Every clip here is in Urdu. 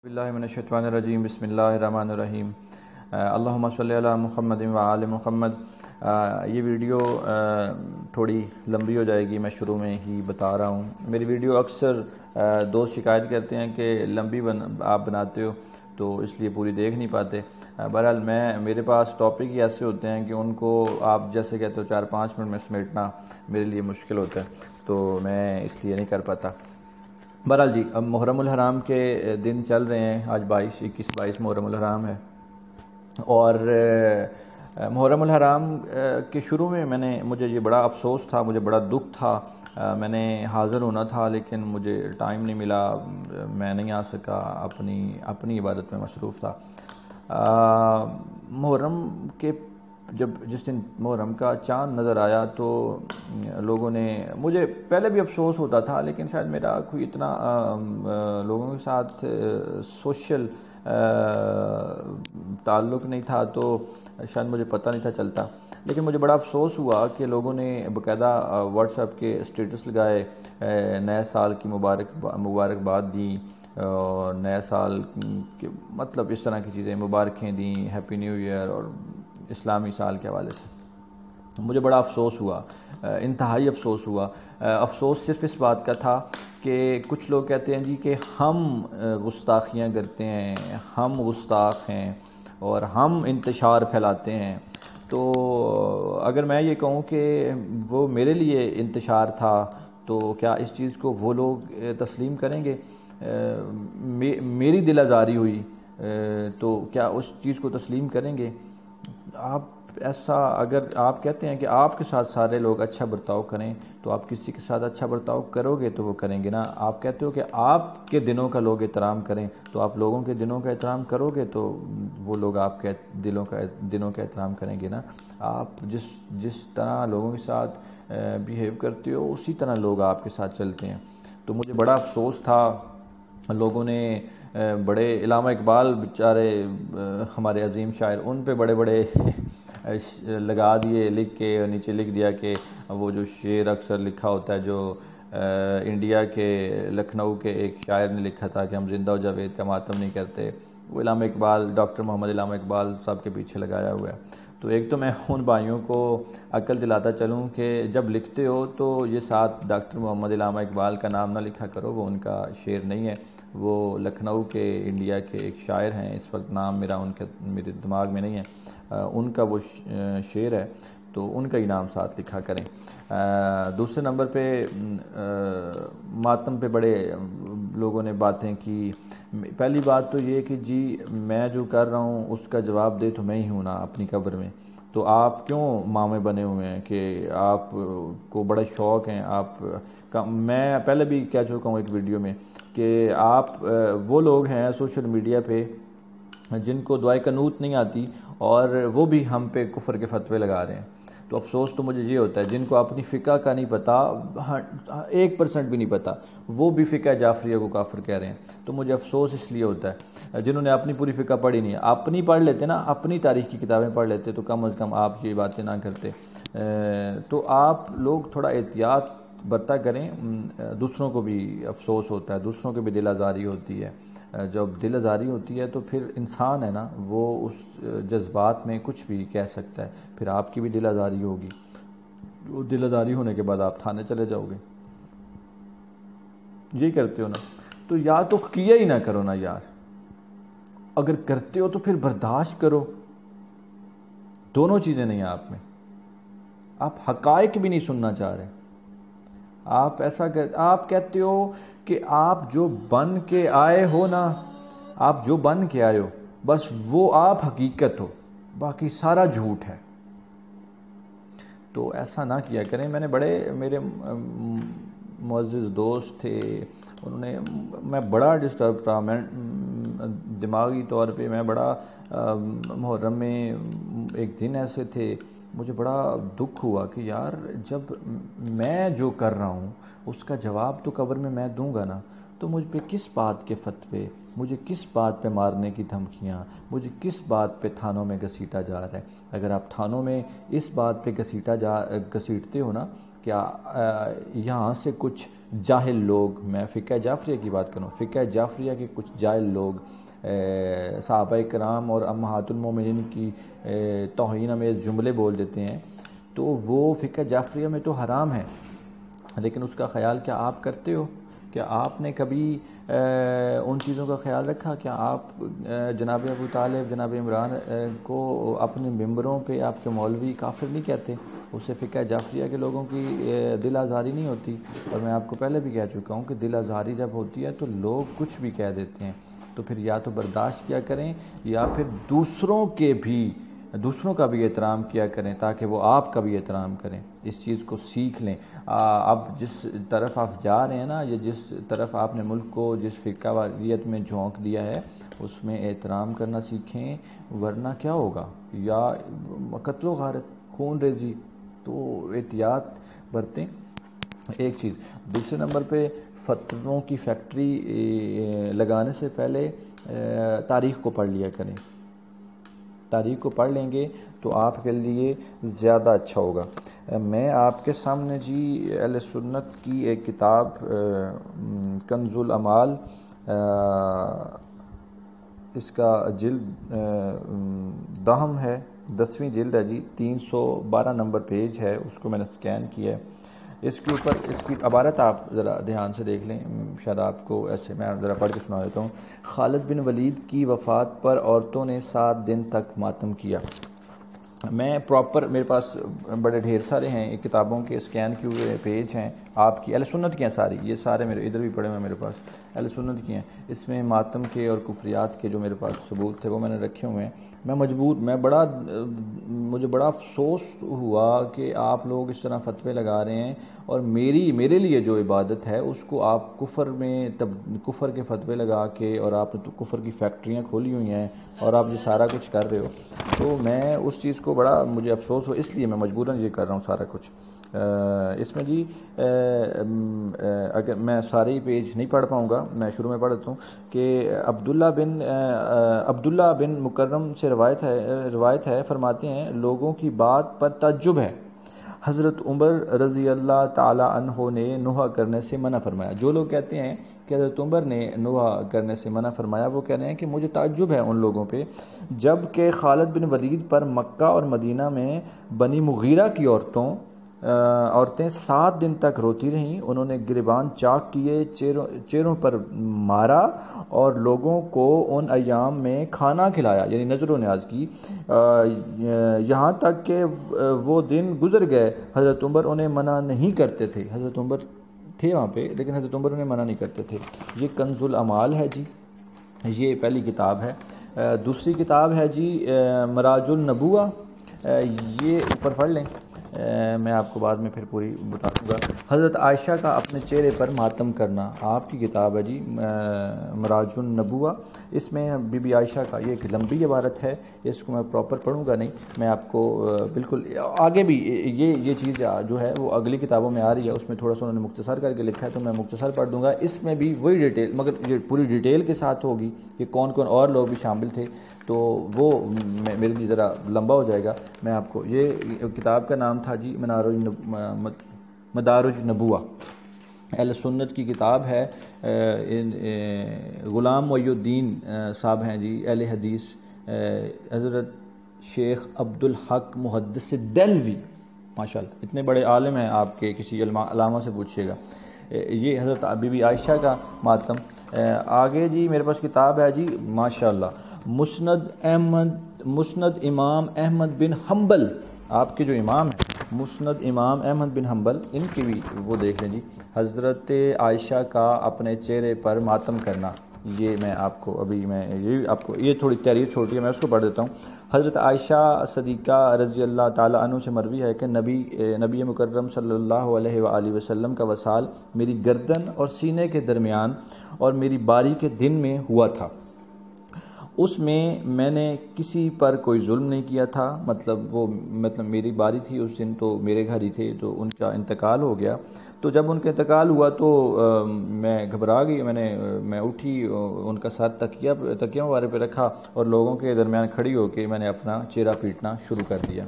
باللہ من الشیطان الرجیم بسم اللہ الرحمن الرحیم اللہم صلی علی محمد و آل محمد۔ یہ ویڈیو تھوڑی لمبی ہو جائے گی، میں شروع میں ہی بتا رہا ہوں۔ میری ویڈیو اکثر دوست شکایت کرتے ہیں کہ لمبی آپ بناتے ہو تو اس لیے پوری دیکھ نہیں پاتے۔ بہرحال میرے پاس ٹاپک ہی ایسے ہوتے ہیں کہ ان کو آپ جیسے کہتے ہو 4-5 منٹ میں سمیٹنا میرے لیے مشکل ہوتا ہے، تو میں اس لیے نہیں کر پاتا۔ بہرحال جی، اب محرم الحرام کے دن چل رہے ہیں، آج 21-22 محرم الحرام ہے، اور محرم الحرام کے شروع میں مجھے یہ بڑا افسوس تھا، مجھے بڑا دکھ تھا۔ میں نے حاضر ہونا تھا لیکن مجھے ٹائم نہیں ملا، میں نہیں آ سکا، اپنی عبادت میں مصروف تھا۔ محرم کے جس دن محرم کا چاند نظر آیا تو لوگوں نے، مجھے پہلے بھی افسوس ہوتا تھا لیکن شاید میرا کوئی اتنا لوگوں کے ساتھ سوشل تعلق نہیں تھا تو شاید مجھے پتہ نہیں تھا چلتا، لیکن مجھے بڑا افسوس ہوا کہ لوگوں نے باقاعدہ واٹس ایپ کے اسٹیٹس لگائے، نئے سال کی مبارکباد دی، اور نئے سال کے مطلب اس طرح کی چیزیں، مبارکیں دیں، ہیپی نیو ایئر، اور اسلامی سال کے حوالے سے مجھے بڑا افسوس ہوا، انتہائی افسوس ہوا۔ افسوس صرف اس بات کا تھا کہ کچھ لوگ کہتے ہیں جی کہ ہم گستاخیاں کرتے ہیں، ہم گستاخ ہیں اور ہم انتشار پھیلاتے ہیں۔ تو اگر میں یہ کہوں کہ وہ میرے لیے انتشار تھا تو کیا اس چیز کو وہ لوگ تسلیم کریں گے؟ میری دل آزاری ہوئی تو کیا اس چیز کو تسلیم کریں گے؟ اگر آپ کہتے ہیں کہ آپ کے ساتھ سارے لوگ اچھا برتاؤ کریں تو آپ کسی کے ساتھ اچھا برتاؤ کرو گے تو وہ کریں گے نا۔ آپ کہتے ہو کہ آپ کے دنوں کا لوگ احترام کریں تو آپ لوگوں کے دنوں کا احترام کرو گے تو وہ لوگ آپ کے دنوں کا احترام کریں گے نا۔ آپ جس طرح لوگوں کے ساتھ بیہیو کرتے ہو اسی طرح لوگ آپ کے ساتھ چلتے ہیں۔ تو مجھے بڑا افسوس تھا، لوگوں نے بڑے، علامہ اقبال بیچارے ہمارے عظیم شاعر، ان پہ بڑے لگا دیے، لکھ کے نیچے لکھ دیا کہ وہ جو شعر اکثر لکھا ہوتا ہے جو انڈیا کے لکھنؤ کے ایک شاعر نے لکھا تھا کہ ہم زندہ و جاوید کا ماتم نہیں کرتے، وہ علامہ اقبال، ڈاکٹر محمد علامہ اقبال صاحب کے پیچھے لگایا ہوا ہے۔ تو ایک تو میں ان بھائیوں کو عقل دلاتا چلوں کہ جب لکھتے ہو تو یہ ساتھ ڈاکٹر محمد علامہ اقبال کا نام نہ لکھا کرو، وہ ان کا شعر نہیں ہے، وہ لکھنؤ کے انڈیا کے ایک شاعر ہیں، اس وقت نام میرے دماغ میں نہیں ہے، ان کا وہ شعر ہے تو ان کا ہی نام ساتھ لکھا کریں۔ دوسرے نمبر پہ ماتم پہ بڑے لوگوں نے باتیں کی۔ پہلی بات تو یہ کہ جی میں جو کر رہا ہوں اس کا جواب دے تو میں ہی ہوں نا اپنی قبر میں، تو آپ کیوں مامے بنے ہوئے ہیں کہ آپ کو بڑے شوق ہیں؟ میں پہلے بھی کہہ چکا ہوں ایک ویڈیو میں کہ آپ وہ لوگ ہیں سوشل میڈیا پہ جن کو دعائے قنوت نہیں آتی اور وہ بھی ہم پہ کفر کے فتوے لگا رہے ہیں۔ تو افسوس تو مجھے یہ ہوتا ہے، جن کو اپنی فقہ کا نہیں پتہ، 1% بھی نہیں پتہ، وہ بھی فقہ جعفریہ کو کافر کہہ رہے ہیں۔ تو مجھے افسوس اس لیے ہوتا ہے جنہوں نے اپنی پوری فقہ پڑھی نہیں ہے، اپنی پڑھ لیتے نا، اپنی تاریخ کی کتابیں پڑھ لیتے تو کم از کم آپ یہ باتیں نہ کرتے۔ تو آپ لوگ تھوڑا احتیاط برتا کریں، دوسروں کو بھی افسوس ہوتا ہے، دوسروں کو بھی دل آزاری ہوتی ہے۔ جب دل آزاری ہوتی ہے تو پھر انسان ہے نا، وہ اس جذبات میں کچھ بھی کہہ سکتا ہے، پھر آپ کی بھی دل آزاری ہوگی، دل آزاری ہونے کے بعد آپ تھانے چلے جاؤ گے، یہی کرتے ہو نا۔ تو یا تو کیا ہی نہ کرو نا یار، اگر کرتے ہو تو پھر برداشت کرو، دونوں چیزیں نہیں ہیں آپ میں، آپ حقائق بھی نہیں سننا چاہ رہے، آپ کہتے ہو کہ آپ جو بن کے آئے ہو نا، آپ جو بن کے آئے ہو بس وہ آپ حقیقت ہو، باقی سارا جھوٹ ہے۔ تو ایسا نہ کیا کریں۔ میرے معزز دوست تھے، میں بڑا ڈسٹرب تھا، میں دماغی طور پہ میں بڑا، محرم میں ایک دن ایسے تھے، مجھے بڑا دکھ ہوا کہ یار جب میں جو کر رہا ہوں اس کا جواب تو قبر میں میں دوں گا نا، تو مجھ پہ کس بات کے فتوے، مجھے کس بات پہ مارنے کی دھمکیاں، مجھے کس بات پہ تھانوں میں گھسیٹا جا رہا ہے؟ اگر آپ تھانوں میں اس بات پہ گھسیٹتے ہو نا کہ یہاں سے کچھ جاہل لوگ، میں فقہ جعفریہ کی بات کروں، فقہ جعفریہ کے کچھ جاہل لوگ صحابہ کرام اور امہات المومنین کی توہین امیز جملے بول دیتے ہیں، تو وہ فقہ جعفریہ میں تو حرام ہے، لیکن اس کا خیال کیا آپ کرتے ہو؟ کیا آپ نے کبھی ان چیزوں کا خیال رکھا؟ کیا آپ جناب ابو طالب، جناب عمران کو اپنے ممبروں پہ آپ کے مولوی کافر نہیں کہتے؟ اس سے فقہ جعفریہ کے لوگوں کی دل آزاری نہیں ہوتی؟ اور میں آپ کو پہلے بھی کہہ چکا ہوں کہ دل آزاری جب ہوتی ہے تو لوگ کچھ بھی کہہ دیتے ہیں، تو پھر یا تو برداشت کیا کریں یا پھر دوسروں کا بھی احترام کیا کریں، تاکہ وہ آپ کا بھی احترام کریں، اس چیز کو سیکھ لیں۔ اب جس طرف آپ جا رہے ہیں نا، یا جس طرف آپ نے ملک کو جس فقہ واریت میں جھونک دیا ہے، اس میں احترام کرنا سیکھیں، ورنہ کیا ہوگا؟ یا قتل و غارت، خون ریزی، تو احتیاط برتیں، ایک چیز۔ دوسرے نمبر پہ فتووں کی فیکٹری لگانے سے پہلے تاریخ کو پڑھ لیا کریں، تاریخ کو پڑھ لیں گے تو آپ کے لیے زیادہ اچھا ہوگا۔ میں آپ کے سامنے جی اہل سنت کی ایک کتاب کنز الامال، اس کا جلد 10 ہے، 10ویں جلد ہے جی، 312 نمبر پیج ہے، اس کو میں نے سکین کیا ہے۔ اس کے اوپر اس کی عبارت آپ ذرا دھیان سے دیکھ لیں، شاید آپ کو ایسے میں ذرا پڑھ کے سنا دیتا ہوں۔ خالد بن ولید کی وفات پر عورتوں نے 7 دن تک ماتم کیا۔ میں پراپر، میرے پاس بڑے ڈھیر سارے ہیں کتابوں کے اسکین کیے ہوئے پیج ہیں آپ کی، اہل سنت کی ہیں ساری، یہ سارے میرے ادھر بھی پڑے ہوئے ہیں میرے پاس، اہل سنت کی ہیں، اس میں ماتم کے اور کفریات کے جو میرے پاس ثبوت تھے وہ میں نے رکھے ہوئے ہیں۔ مجھے بڑا افسوس ہوا کہ آپ لوگ اس طرح فتوے لگا رہے ہیں، اور میرے لیے جو عبادت ہے اس کو آپ کفر کے فتوے لگا کے، اور آپ نے تو کفر کی فیکٹریاں کھولی ہوئی ہیں اور آپ یہ سارا کچھ کر رہے ہو، تو میں اس چیز کو بڑا مجھے افسوس ہو، اس لیے میں مجبوراً یہ کر رہا ہوں سارا کچھ۔ اس میں جی اگر میں سارے ہی پیج نہیں پڑھ پاؤں گا، میں شروع میں پڑھ دیتا ہوں کہ عبداللہ بن مکرم سے روایت ہے، فرماتے ہیں لوگوں کی بات پر تعجب ہے، حضرت عمر رضی اللہ تعالی عنہ نے نوحہ کرنے سے منع فرمایا۔ جو لوگ کہتے ہیں کہ حضرت عمر نے نوحہ کرنے سے منع فرمایا، وہ کہہ رہے ہیں کہ مجھے تعجب ہے ان لوگوں پہ، جب کہ خالد بن ولید پر مکہ اور مدینہ میں بنی مغیرہ کی عورتیں 7 دن تک روتی رہیں، انہوں نے گریبان چاک کیے، چہروں پر مارا اور لوگوں کو ان ایام میں کھانا کھلایا، یعنی نظر و نیاز کی، یہاں تک کہ وہ دن گزر گئے، حضرت عمر انہیں منع نہیں کرتے تھے۔ حضرت عمر تھے وہاں پہ لیکن حضرت عمر انہیں منع نہیں کرتے تھے۔ یہ کنز الامال ہے جی، یہ پہلی کتاب ہے۔ دوسری کتاب ہے جی مراج النبوہ، یہ اوپر پڑھ لیں، میں آپ کو بعد میں پھر پوری بتا دوں گا۔ حضرت عائشہ کا اپنے چہرے پر ماتم کرنا، آپ کی کتاب ہے جی مراج النبوہ، اس میں بی بی عائشہ کا، یہ ایک لمبی عبارت ہے، اس کو میں پراپر پڑھوں گا نہیں، میں آپ کو بالکل آگے بھی یہ چیز جو ہے وہ اگلی کتابوں میں آ رہی ہے، اس میں تھوڑا سا انہوں نے مختصر کر کے لکھا ہے تو میں مختصر پڑھ دوں گا۔ اس میں بھی وہی ڈیٹیل، مگر یہ پوری ڈیٹیل کے ساتھ ہوگی کہ کون کون اور لوگ بھی شامل تھے، تو وہ میرے لیے ذرا لمبا ہو جائے گا۔ میں آپ کو، یہ کتاب کا نام تھا جی مدارج نبوہ، اہل سنت کی کتاب ہے، غلام محی الدین صاحب ہیں جی اہل حدیث، حضرت شیخ عبدالحق محدث دہلوی، ماشاءاللہ اتنے بڑے عالم ہیں، آپ کے کسی علامہ سے پوچھیے گا۔ یہ حضرت بی بی عائشہ کا ماتم۔ آگے جی میرے پاس کتاب ہے جی ماشاءاللہ مسند امام احمد بن حنبل، آپ کے جو امام ہیں مسند امام احمد بن حنبل، ان کی بھی وہ دیکھ لیں جی، حضرت عائشہ کا اپنے چہرے پر ماتم کرنا۔ یہ میں آپ کو یہ تھوڑی تحریر چھوٹی ہے، میں اس کو پڑھ دیتا ہوں۔ حضرت عائشہ صدیقہ رضی اللہ تعالی عنہ سے مروی ہے کہ نبی مکرم صلی اللہ علیہ وآلہ وسلم کا وصال میری گردن اور سینے کے درمیان اور میری باری کے دن میں ہوا تھا، اس میں نے کسی پر کوئی ظلم نہیں کیا تھا، مطلب میری باری تھی اس دن، تو میرے گھر ہی تھے، تو ان کا انتقال ہو گیا، تو جب ان کا انتقال ہوا تو میں گھبرا گئی، میں اٹھی، ان کا سر تکیہ مبارک پہ رکھا اور لوگوں کے درمیان کھڑی ہو کے میں نے اپنا چہرہ پیٹنا شروع کر دیا۔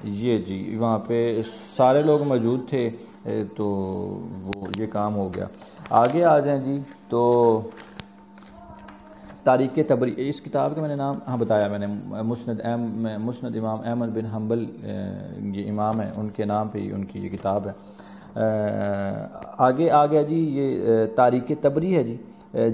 یہ جی وہاں پہ سارے لوگ موجود تھے تو وہ یہ کام ہو گیا. آگے آ جائیں جی. تو تاریخ طبری، اس کتاب کا میں نے نام بتایا میں نے، مسند امام احمد بن حنبل یہ امام ہیں، ان کے نام پہ ہی ان کی یہ کتاب ہے. آگے آ گیا جی یہ تاریخ طبری ہے جی،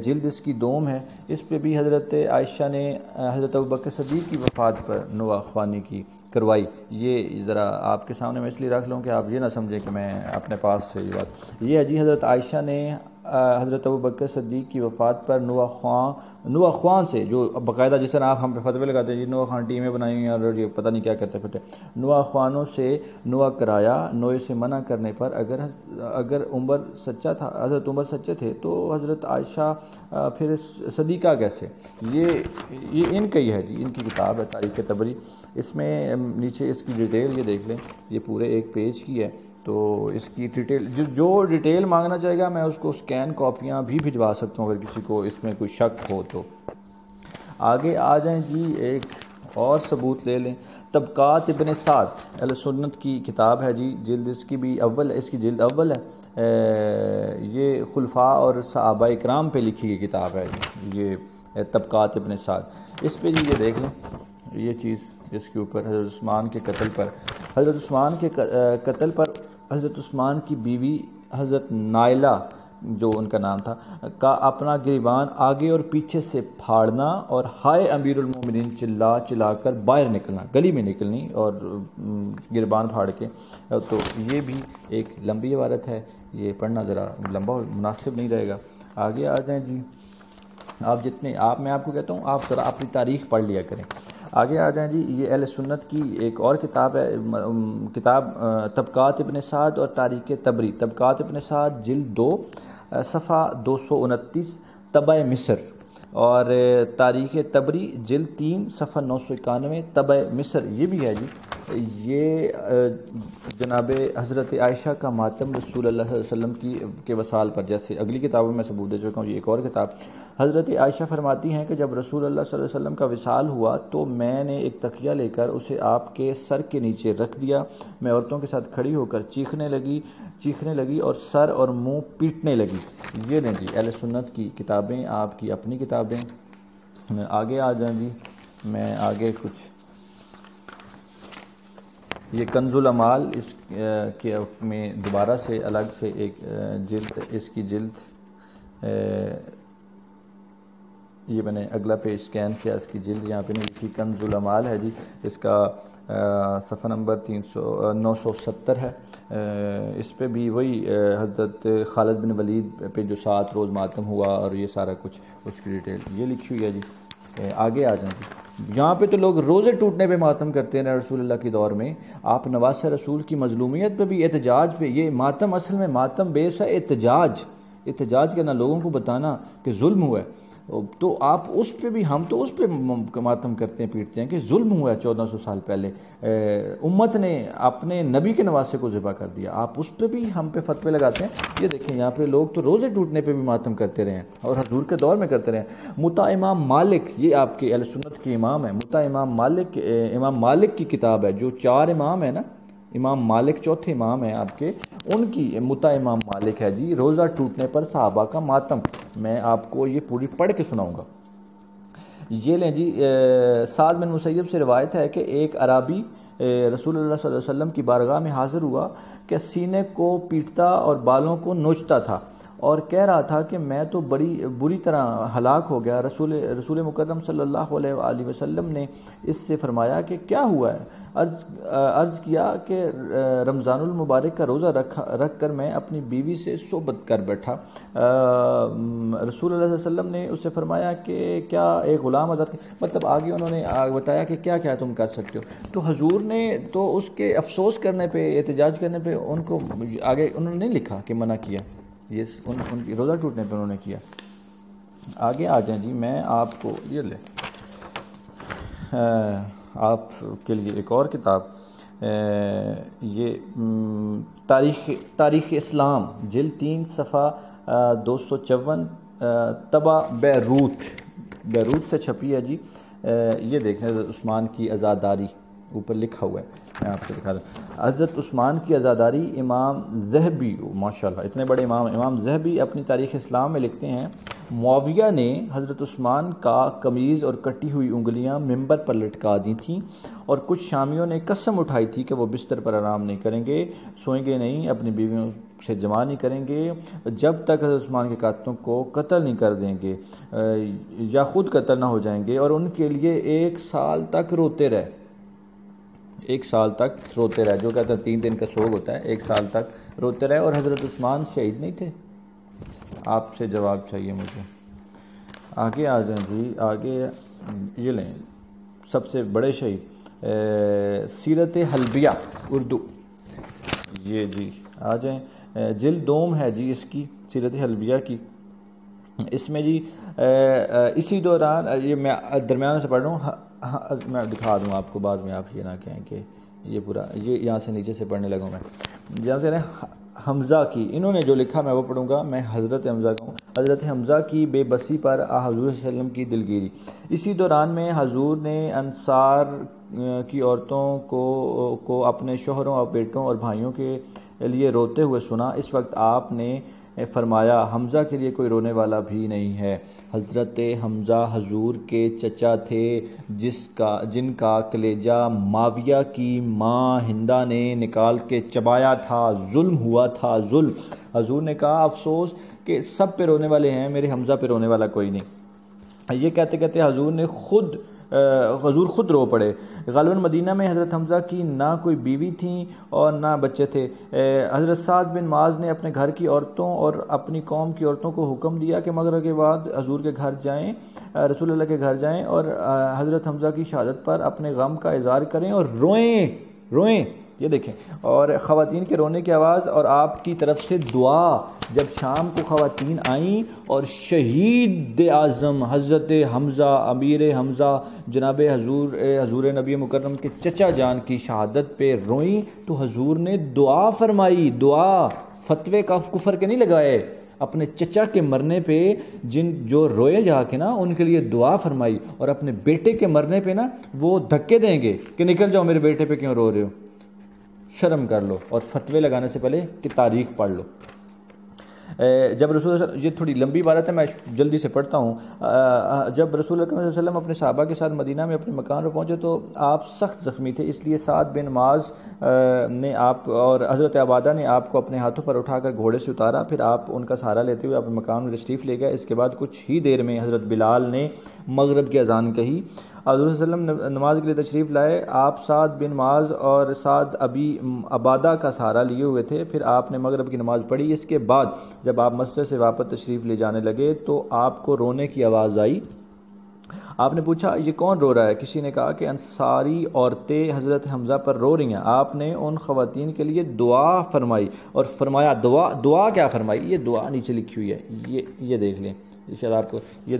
جلد اس کی دوم ہے. اس پہ بھی حضرت عائشہ نے حضرت ابوبکر صدیق کی وفات پر نوحہ خوانی کی کروائی. یہ ذرا آپ کے سامنے میں اس لیے رکھ لوں کہ آپ یہ نہ سمجھیں کہ میں اپنے پاس سے یہ بات. یہ ہے جی حضرت عائشہ نے حضرت ابوبکر صدیق کی وفات پر نوحہ خوان سے، جو باقاعدہ جس طرح آپ ہم پہ فتوے لگاتے ہیں جی نوحہ خوان ٹیمیں بنائی ہیں اور یہ پتہ نہیں کیا کرتے پھرتے، نوحہ خوانوں سے نوحہ کرایا. نوحے سے منع کرنے پر اگر حضرت عمر سچے تھے تو حضرت عائشہ پھر صدیقہ کیسے؟ یہ ان کا ہی ہے جی، ان کی کتاب ہے تاریخ طبری. اس میں نیچے اس کی ڈیٹیل یہ دیکھ لیں، یہ پورے ایک پیج کی ہے. تو اس کی ڈیٹیل جو ڈیٹیل مانگنا چاہے گا میں اس کو اسکین کاپیاں بھی بھجوا سکتا ہوں اگر کسی کو اس میں کوئی شک ہو تو. آگے آ جائیں جی، ایک اور ثبوت لے لیں. طبقات ابن سعد اہل سنت کی کتاب ہے جی، جلد اس کی بھی اول، اس کی جلد اول ہے. یہ خلفاء اور صحابہ اکرام پہ لکھی گئی کتاب ہے جی، یہ طبقات ابن سعد. اس پہ جی یہ دیکھ لیں یہ چیز، اس کے اوپر حضرت عثمان کے قتل پر، حضرت عثمان کے قتل پر حضرت عثمان کی بیوی حضرت نائلہ جو ان کا نام تھا کا اپنا گریبان آگے اور پیچھے سے پھاڑنا اور ہائے امیر المومنین چلا کر باہر نکلنا، گلی میں نکلنی اور گریبان پھاڑ کے. تو یہ بھی ایک لمبی عبارت ہے، یہ پڑھنا ذرا لمبا مناسب نہیں رہے گا. آگے آ جائیں جی، میں آپ کو کہتا ہوں آپ ذرا اپنی تاریخ پڑھ لیا کریں. آگے آ جائیں جی، یہ اہل سنت کی ایک اور کتاب ہے، کتاب طبقات ابن سعد اور تاریخ طبری. طبقات ابن سعد جلد 2 صفحہ 229 طبع مصر، اور تاریخ طبری جلد 3 صفحہ 991 طبع مصر. یہ بھی ہے جی، یہ جناب حضرت عائشہ کا ماتم رسول اللہ صلی اللہ علیہ وسلم کے وصال پر، جیسے اگلی کتابوں میں ثبوت دے چکا ہوں. یہ ایک اور کتاب. حضرت عائشہ فرماتی ہیں کہ جب رسول اللہ صلی اللہ علیہ وسلم کا وصال ہوا تو میں نے ایک تکیہ لے کر اسے آپ کے سر کے نیچے رکھ دیا. میں عورتوں کے ساتھ کھڑی ہو کر چیخنے لگی اور سر اور منہ پیٹنے لگی. یہ لیں جی اہل سنت کی کتابیں، آپ کی اپنی کتابیں. آگے آ جائیں جی، میں آگے کچھ یہ کنز العمال اس کے میں دوبارہ سے الگ سے ایک جلد، اس کی جلد یہ میں نے اگلا پیج سکین کیا، اس کی جلد یہاں پہ نہیں لکھی، کنز العمال ہے جی. اس کا صفحہ نمبر 970 ہے. اس پہ بھی وہی حضرت خالد بن ولید پہ جو 7 روز ماتم ہوا اور یہ سارا کچھ اس کی ڈیٹیل یہ لکھی ہوئی ہے جی. آگے آ جائیں جی، یہاں پہ تو لوگ روزے ٹوٹنے پہ ماتم کرتے ہیں رسول اللہ کے دور میں. آپ نواسہ رسول کی مظلومیت پہ بھی، احتجاج پہ، یہ ماتم اصل میں ماتم بیس ہے احتجاج کرنا، لوگوں کو بتانا کہ ظلم ہوا ہے. تو آپ اس پہ بھی، ہم تو اس پہ ماتم کرتے ہیں، پیٹتے ہیں کہ ظلم ہوا ہے 1400 سال پہلے، امت نے اپنے نبی کے نواسے کو ذبح کر دیا. آپ اس پہ بھی ہم پہ فتوے لگاتے ہیں. یہ دیکھیں یہاں پہ لوگ تو روزے ٹوٹنے پہ بھی ماتم کرتے رہے ہیں اور حضور کے دور میں کرتے رہے ہیں. مطا امام مالک، یہ آپ کے اہل سنت کے امام ہیں. مطا امام مالک کی کتاب ہے، جو 4 امام ہیں نا، امام مالک چوتھے امام ہیں آپ کے، ان کی مطا امام مالک ہے جی، روزہ ٹوٹنے پر صحابہ کا ماتم. میں آپ کو یہ پوری پڑھ کے سناؤں گا. یہ لیں جی، سعد بن مسیب سے روایت ہے کہ ایک عرابی رسول اللہ صلی اللہ علیہ وسلم کی بارگاہ میں حاضر ہوا کہ سینے کو پیٹتا اور بالوں کو نوچتا تھا اور کہہ رہا تھا کہ میں تو بڑی بری طرح ہلاک ہو گیا. رسول مکرم صلی اللہ علیہ وآلہ وسلم نے اس سے فرمایا کہ کیا ہوا ہے؟ عرض کیا کہ رمضان المبارک کا روزہ رکھ کر میں اپنی بیوی سے صحبت کر بیٹھا. رسول اللہ صلی اللہ علیہ وسلم نے اس سے فرمایا کہ کیا ایک غلام آزاد، مطلب آگے انہوں نے بتایا کہ کیا کیا تم کر سکتے ہو. تو حضور نے تو اس کے افسوس کرنے پہ، احتجاج کرنے پہ ان کو آگے انہوں نے نہیں لکھا کہ منع کیا، یہ ان کی روزہ ٹوٹنے پہ انہوں نے کیا. آگے آ جائیں جی، میں آپ کو یہ لے آپ کے لیے ایک اور کتاب، یہ تاریخ اسلام جلد 3 صفحہ 254 طبع بیروت سے چھپی ہے جی. یہ دیکھیں عثمان کی عزاداری، اوپر لکھا ہوا ہے، میں آپ کو دکھا دوں. حضرت عثمان کی عزاداری امام ذہبی، ماشاءاللہ اتنے بڑے امام ذہبی اپنی تاریخ اسلام میں لکھتے ہیں، معاویہ نے حضرت عثمان کا قمیض اور کٹی ہوئی انگلیاں ممبر پر لٹکا دی تھیں، اور کچھ شامیوں نے قسم اٹھائی تھی کہ وہ بستر پر آرام نہیں کریں گے، سوئیں گے نہیں، اپنی بیویوں سے جمع نہیں کریں گے جب تک حضرت عثمان کے قاتلوں کو قتل نہیں کر دیں گے یا خود قتل نہ ہو جائیں گے، اور ان کے لیے 1 سال تک روتے رہے. 1 سال تک روتے رہے، جو کہتے ہیں 3 دن کا سوگ ہوتا ہے، 1 سال تک روتے رہے. اور حضرت عثمان شہید نہیں تھے؟ آپ سے جواب چاہیے مجھے. آگے آ جائیں جی، آگے یہ لیں سب سے بڑے شہید، سیرت حلبیہ اردو، یہ جی آ جائیں. جلد دوم ہے جی اس کی، سیرت حلبیہ کی. اس میں جی اسی دوران، یہ میں درمیان سے پڑھ رہا ہوں، میں دکھا دوں آپ کو، بعد میں آپ یہ نہ کہیں کہ یہ پورا، یہ یہاں سے نیچے سے پڑھنے لگوں میں. جہاں سے حمزہ کی انہوں نے جو لکھا میں وہ پڑھوں گا. میں حضرت حمزہ کا ہوں. حضرت حمزہ کی بے بسی پر حضور صلی اللہ علیہ وسلم کی دلگیری. اسی دوران میں حضور نے انصار کی عورتوں کو اپنے شوہروں اور بیٹوں اور بھائیوں کے لیے روتے ہوئے سنا. اس وقت آپ نے فرمایا حمزہ کے لیے کوئی رونے والا بھی نہیں ہے. حضرت حمزہ حضور کے چچا تھے، جن کا کلیجہ معاویہ کی ماں ہندہ نے نکال کے چبایا تھا. ظلم ہوا تھا، ظلم. حضور نے کہا افسوس کہ سب پہ رونے والے ہیں، میرے حمزہ پہ رونے والا کوئی نہیں. یہ کہتے کہتے حضور خود رو پڑے. غالباً مدینہ میں حضرت حمزہ کی نہ کوئی بیوی تھیں اور نہ بچے تھے. حضرت سعد بن معاذ نے اپنے گھر کی عورتوں اور اپنی قوم کی عورتوں کو حکم دیا کہ مغرب کے بعد حضور کے گھر جائیں، رسول اللہ کے گھر جائیں اور حضرت حمزہ کی شہادت پر اپنے غم کا اظہار کریں اور روئیں. یہ دیکھیں، اور خواتین کے رونے کی آواز اور آپ کی طرف سے دعا. جب شام کو خواتین آئیں اور شہید اعظم حضرت حمزہ، امیر حمزہ، جناب حضور نبی مکرم کے چچا جان کی شہادت پہ روئیں تو حضور نے دعا فرمائی. دعا، فتوے کا کفر کے نہیں لگائے. اپنے چچا کے مرنے پہ جو روئے جا کے نا، ان کے لیے دعا فرمائی. اور اپنے بیٹے کے مرنے پہ نا وہ دھکے دیں گے کہ نکل جاؤ، میرے بیٹے پہ کیوں رو رہے ہو، شرم کر لو. اور فتوے لگانے سے پہلے کہ تاریخ پڑھ لو. جب رسول اللہ، یہ تھوڑی لمبی عبارت ہے، میں جلدی سے پڑھتا ہوں. جب رسول اللہ صلی اللہ علیہ وسلم اپنے صحابہ کے ساتھ مدینہ میں اپنے مکان پر پہنچے تو آپ سخت زخمی تھے، اس لیے سعد بن معاذ نے آپ اور حضرت عبادہ نے آپ کو اپنے ہاتھوں پر اٹھا کر گھوڑے سے اتارا. پھر آپ ان کا سہارا لیتے ہوئے اپنے مکان میں تشریف لے گئے. اس کے بعد کچھ ہی دیر میں حضرت بلال نے مغرب کی اذان کہی. حضور صلی اللہ علیہ وسلم نماز کے لیے تشریف لائے. آپ سعد بن معاذ اور سعد ابی عبادہ کا سہارا لیے ہوئے تھے. پھر آپ نے مغرب کی نماز پڑھی. اس کے بعد جب آپ مسجد سے واپس تشریف لے جانے لگے تو آپ کو رونے کی آواز آئی. آپ نے پوچھا یہ کون رو رہا ہے؟ کسی نے کہا کہ انصاری عورتیں حضرت حمزہ پر رو رہی ہیں. آپ نے ان خواتین کے لیے دعا فرمائی اور فرمایا دعا کیا فرمائی؟ یہ دعا نیچے لکھی ہوئی ہے، یہ دیکھ لیں شاید آپ کو، یہ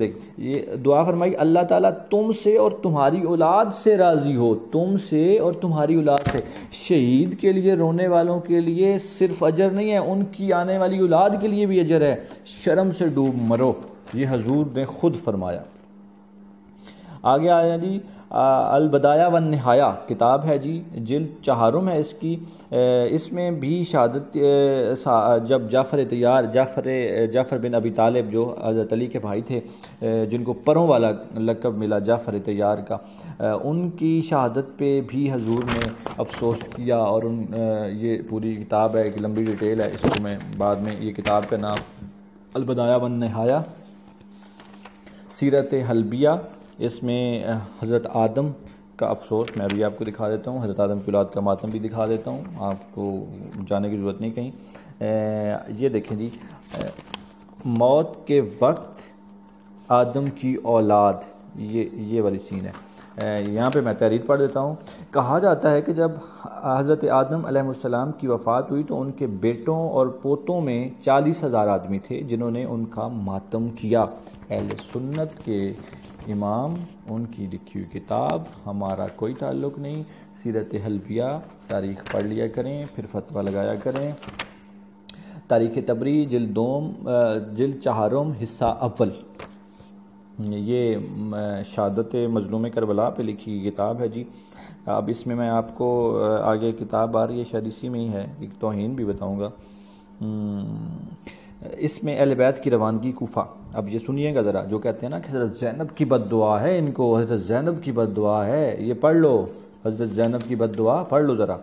دعا فرمائی اللہ تعالیٰ تم سے اور تمہاری اولاد سے راضی ہو. تم سے اور تمہاری اولاد سے. شہید کے لیے رونے والوں کے لیے صرف اجر نہیں ہے، ان کی آنے والی اولاد کے لیے بھی اجر ہے. شرم سے ڈوب مرو، یہ حضور نے خود فرمایا. آگے آیا جی، البدایہ والنہایہ کتاب ہے جی، جلد 4 ہے اس کی. اس میں بھی شہادت جب جعفر بن ابی طالب جو حضرت علی کے بھائی تھے، جن کو پروں والا لقب ملا جعفر طیار کا، ان کی شہادت پہ بھی حضور نے افسوس کیا. اور یہ پوری کتاب ہے، ایک لمبی ڈیٹیل ہے، اس کو میں بعد میں، یہ کتاب کا نام البدایہ والنہایہ، سیرت حلبیہ. اس میں حضرت آدم کا افسوس میں ابھی آپ کو دکھا دیتا ہوں، حضرت آدم کی اولاد کا ماتم بھی دکھا دیتا ہوں، آپ کو جانے کی ضرورت نہیں کہیں. یہ دیکھیں جی، موت کے وقت آدم کی اولاد، یہ والی سین ہے. یہاں پہ میں تحریر پڑھ دیتا ہوں. کہا جاتا ہے کہ جب حضرت آدم علیہ السلام کی وفات ہوئی تو ان کے بیٹوں اور پوتوں میں 40,000 آدمی تھے جنہوں نے ان کا ماتم کیا. اہل سنت کے امام، ان کی لکھی ہوئی کتاب، ہمارا کوئی تعلق نہیں. سیرت حلبیہ تاریخ پڑھ لیا کریں، پھر فتویٰ لگایا کریں. تاریخ تبری جلد 4 حصہ اول. یہ شہادت مظلوم کربلا پہ لکھی کتاب ہے جی. اب اس میں میں آپ کو آگے کتاب آ رہی ہے شاید اسی میں ہی ہے، ایک توہین بھی بتاؤں گا. اس میں اہل بیت کی روانگی کوفہ. اب یہ سنیے گا ذرا، جو کہتے ہیں نا کہ حضرت زینب کی بد دعا ہے ان کو، حضرت زینب کی بد دعا ہے، یہ پڑھ لو، حضرت زینب کی بد دعا پڑھ لو ذرا.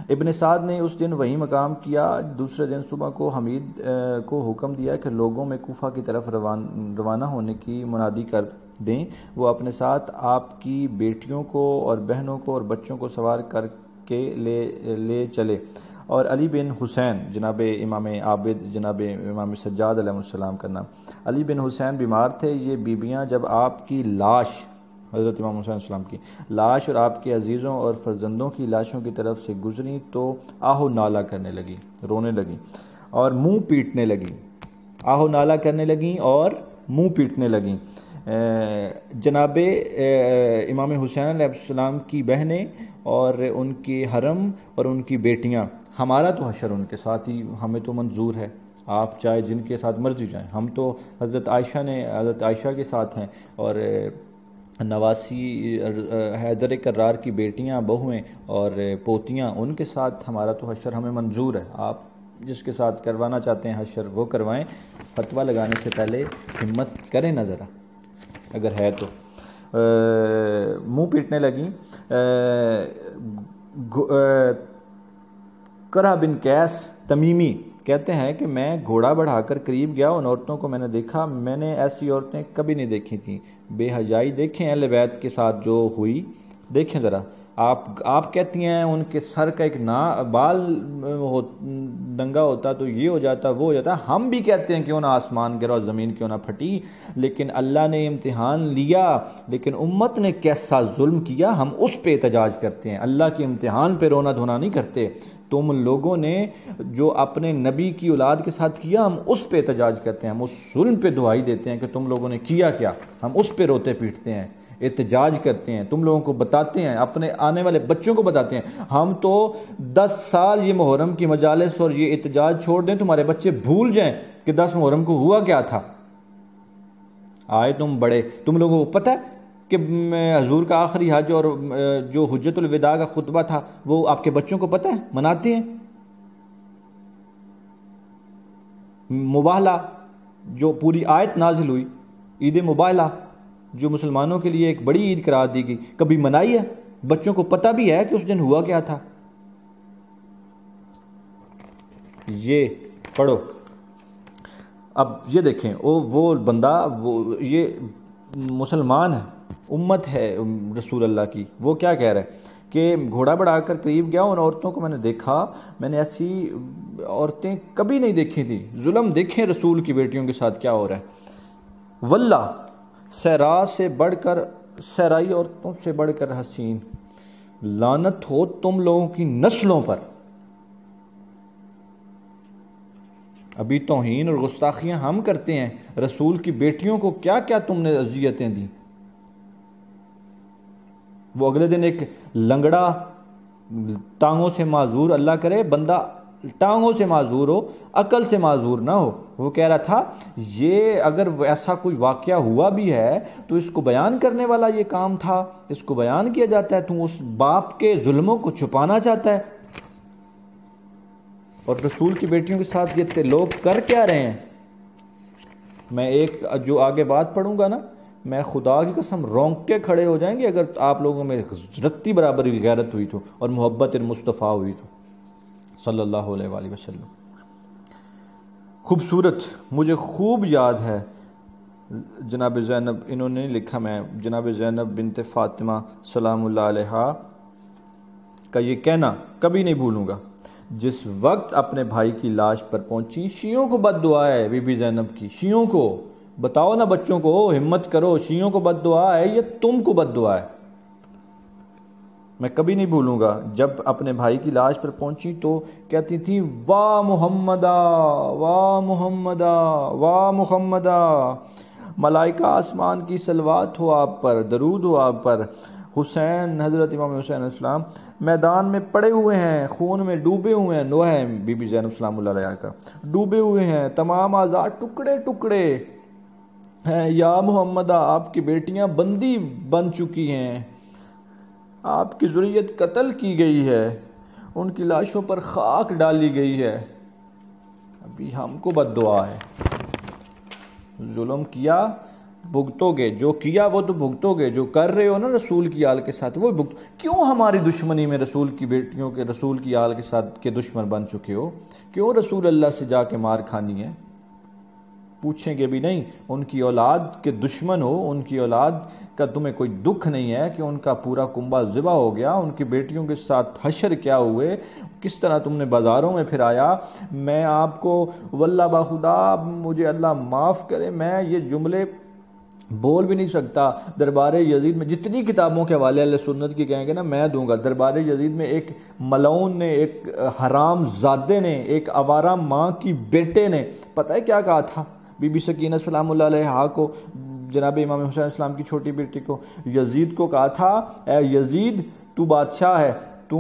ابن سعد نے اس دن وہی مقام کیا. دوسرے دن صبح کو حمید کو حکم دیا کہ لوگوں میں کوفہ کی طرف روانہ ہونے کی منادی کر دیں. وہ اپنے ساتھ آپ کی بیٹیوں کو اور بہنوں کو اور بچوں کو سوار کر کے لے چلے. اور علی بن حسین، جناب امام عابد، جناب امام سجاد علیہ السلام کا نام، علی بن حسین بیمار تھے. یہ بیبیاں جب آپ کی لاش، حضرت امام حسین السلام کی لاش اور آپ کے عزیزوں اور فرزندوں کی لاشوں کی طرف سے گزری تو آہو نالا کرنے لگی، رونے لگیں اور منہ پیٹنے لگیں. آہو نالا کرنے لگیں اور منہ پیٹنے لگیں. جناب امام حسین علیہ السلام کی بہنیں اور ان کی حرم اور ان کی بیٹیاں، ہمارا تو حشر ان کے ساتھ ہی ہمیں تو منظور ہے، آپ چاہے جن کے ساتھ مرضی جائیں، ہم تو حضرت عائشہ کے ساتھ ہیں، اور نواسی حیدر کرار کی بیٹیاں، بہویں اور پوتیاں، ان کے ساتھ ہمارا تو حشر ہمیں منظور ہے. آپ جس کے ساتھ کروانا چاہتے ہیں حشر وہ کروائیں، فتویٰ لگانے سے پہلے ہمت کریں نہ ذرا اگر ہے تو. منہ پیٹنے لگیں. کرہ بن قیس تمیمی کہتے ہیں کہ میں گھوڑا بڑھا کر قریب گیا، ان عورتوں کو میں نے دیکھا، میں نے ایسی عورتیں کبھی نہیں دیکھی تھیں. بے حیائی دیکھیں اہل بیت کے ساتھ جو ہوئی، دیکھیں ذرا. آپ کہتی ہیں ان کے سر کا ایک بال ننگا ہوتا تو یہ ہو جاتا وہ ہو جاتا. ہم بھی کہتے ہیں کیوں نہ آسمان گرا اور زمین کیوں نہ پھٹی، لیکن اللہ نے امتحان لیا، لیکن امت نے کیسا ظلم کیا ہم اس پہ احتجاج کرتے ہیں. اللہ کے امتحان پہ رونا دھونا نہیں کرتے. تم لوگوں نے جو اپنے نبی کی اولاد کے ساتھ کیا ہم اس پہ احتجاج کرتے ہیں، ہم اس ظلم پہ دہائی دیتے ہیں کہ تم لوگوں نے کیا کیا، ہم اس پہ روتے پیٹتے ہیں، احتجاج کرتے ہیں، تم لوگوں کو بتاتے ہیں، اپنے آنے والے بچوں کو بتاتے ہیں. ہم تو 10 سال یہ محرم کی مجالس اور یہ احتجاج چھوڑ دیں، تمہارے بچے بھول جائیں کہ 10 محرم کو ہوا کیا تھا. آئے تم بڑے، تم لوگوں کو پتہ ہے کہ حضور کا آخری حج اور جو حجت الوداع کا خطبہ تھا وہ آپ کے بچوں کو پتہ ہے، مناتے ہیں. مباہلہ جو پوری آیت نازل ہوئی، عید مباہلہ جو مسلمانوں کے لیے ایک بڑی عید قرار دی گئی، کبھی منائی ہے؟ بچوں کو پتہ بھی ہے کہ اس دن ہوا کیا تھا. یہ پڑھو. اب یہ دیکھیں وہ بندہ، یہ مسلمان ہے، امت ہے رسول اللہ کی، وہ کیا کہہ رہا ہے کہ گھوڑا بڑھا کر قریب گیا، ان عورتوں کو میں نے دیکھا، میں نے ایسی عورتیں کبھی نہیں دیکھی تھی. ظلم دیکھیں رسول کی بیٹیوں کے ساتھ کیا ہو رہا ہے. واللہ صحرا سے بڑھ کر، صحرائی عورتوں سے بڑھ کر حسین، لعنت ہو تم لوگوں کی نسلوں پر. ابھی توہین اور گستاخیاں ہم کرتے ہیں، رسول کی بیٹیوں کو کیا کیا تم نے اذیتیں دی. وہ اگلے دن ایک لنگڑا، ٹانگوں سے معذور، اللہ کرے بندہ ٹانگوں سے معذور ہو، عقل سے معذور نہ ہو، وہ کہہ رہا تھا یہ اگر ایسا کوئی واقعہ ہوا بھی ہے تو اس کو بیان کرنے والا یہ کام تھا، اس کو بیان کیا جاتا ہے، تو اس باپ کے ظلموں کو چھپانا چاہتا ہے. اور رسول کی بیٹیوں کے ساتھ یہ لوگ کر کیا رہے ہیں. میں ایک جو آگے بات پڑھوں گا نا، میں خدا کی قسم رونگٹے کھڑے ہو جائیں گے اگر آپ لوگوں میں رتی برابر غیرت ہوئی تو اور محبت مصطفیٰ ہوئی تو صلی اللہ علیہ وآلہ وسلم. خوبصورت، مجھے خوب یاد ہے جناب زینب، انہوں نے لکھا، میں جناب زینب بنت فاطمہ سلام اللہ علیہا کا یہ کہنا کبھی نہیں بھولوں گا. جس وقت اپنے بھائی کی لاش پر پہنچی، شیعوں کو بد دعا ہے بی بی زینب کی، شیعوں کو بتاؤ نا، بچوں کو ہمت کرو، شیعوں کو بد دعا ہے یا تم کو بد دعا ہے. میں کبھی نہیں بھولوں گا جب اپنے بھائی کی لاش پر پہنچی تو کہتی تھی واہ محمدہ، واہ محمدہ، واہ محمدہ، ملائکہ آسمان کی صلوات ہو آپ پر، درود ہو آپ پر. حسین، حضرت امام حسین علیہ السلام میدان میں پڑے ہوئے ہیں، خون میں ڈوبے ہوئے ہیں، نوح ہے بی بی زینب سلام اللہ علیہ کا، ڈوبے ہوئے ہیں، تمام اعضاء ٹکڑے ٹکڑے. ہیں یا محمد آپ کی بیٹیاں بندی بن چکی ہیں، آپ کی ذریت قتل کی گئی ہے، ان کی لاشوں پر خاک ڈالی گئی ہے، ابھی ہم کو بد دعا ہے۔ ظلم کیا بھگتو گے، جو کیا وہ تو بھگتو گے، جو کر رہے ہو نا رسول کی آل کے ساتھ وہ بھگتو۔ کیوں ہماری دشمنی میں رسول کی بیٹیوں کے، رسول کی آل کے ساتھ کے دشمن بن چکے ہو؟ کیوں رسول اللہ سے جا کے مار کھانی ہے؟ پوچھیں گے بھی نہیں، ان کی اولاد کے دشمن ہو، ان کی اولاد کا تمہیں کوئی دکھ نہیں ہے کہ ان کا پورا کنبہ ذبح ہو گیا، ان کی بیٹیوں کے ساتھ حشر کیا ہوئے، کس طرح تم نے بازاروں میں پھرایا۔ میں آپ کو واللہ باخدا مجھے اللہ معاف کرے، میں یہ جملے بول بھی نہیں سکتا۔ دربار یزید میں جتنی کتابوں کے حوالے اہل سنت کی کہیں گے نا میں دوں گا۔ دربار یزید میں ایک ملعون نے، ایک حرام زادے نے، ایک آوارہ ماں کی بیٹے نے پتہ ہے کیا کہا تھا بی بی سکینہ سلام اللہ علیہا کو، جناب امام حسین السلام کی چھوٹی بیٹی کو، یزید کو کہا تھا اے یزید تو بادشاہ ہے، تو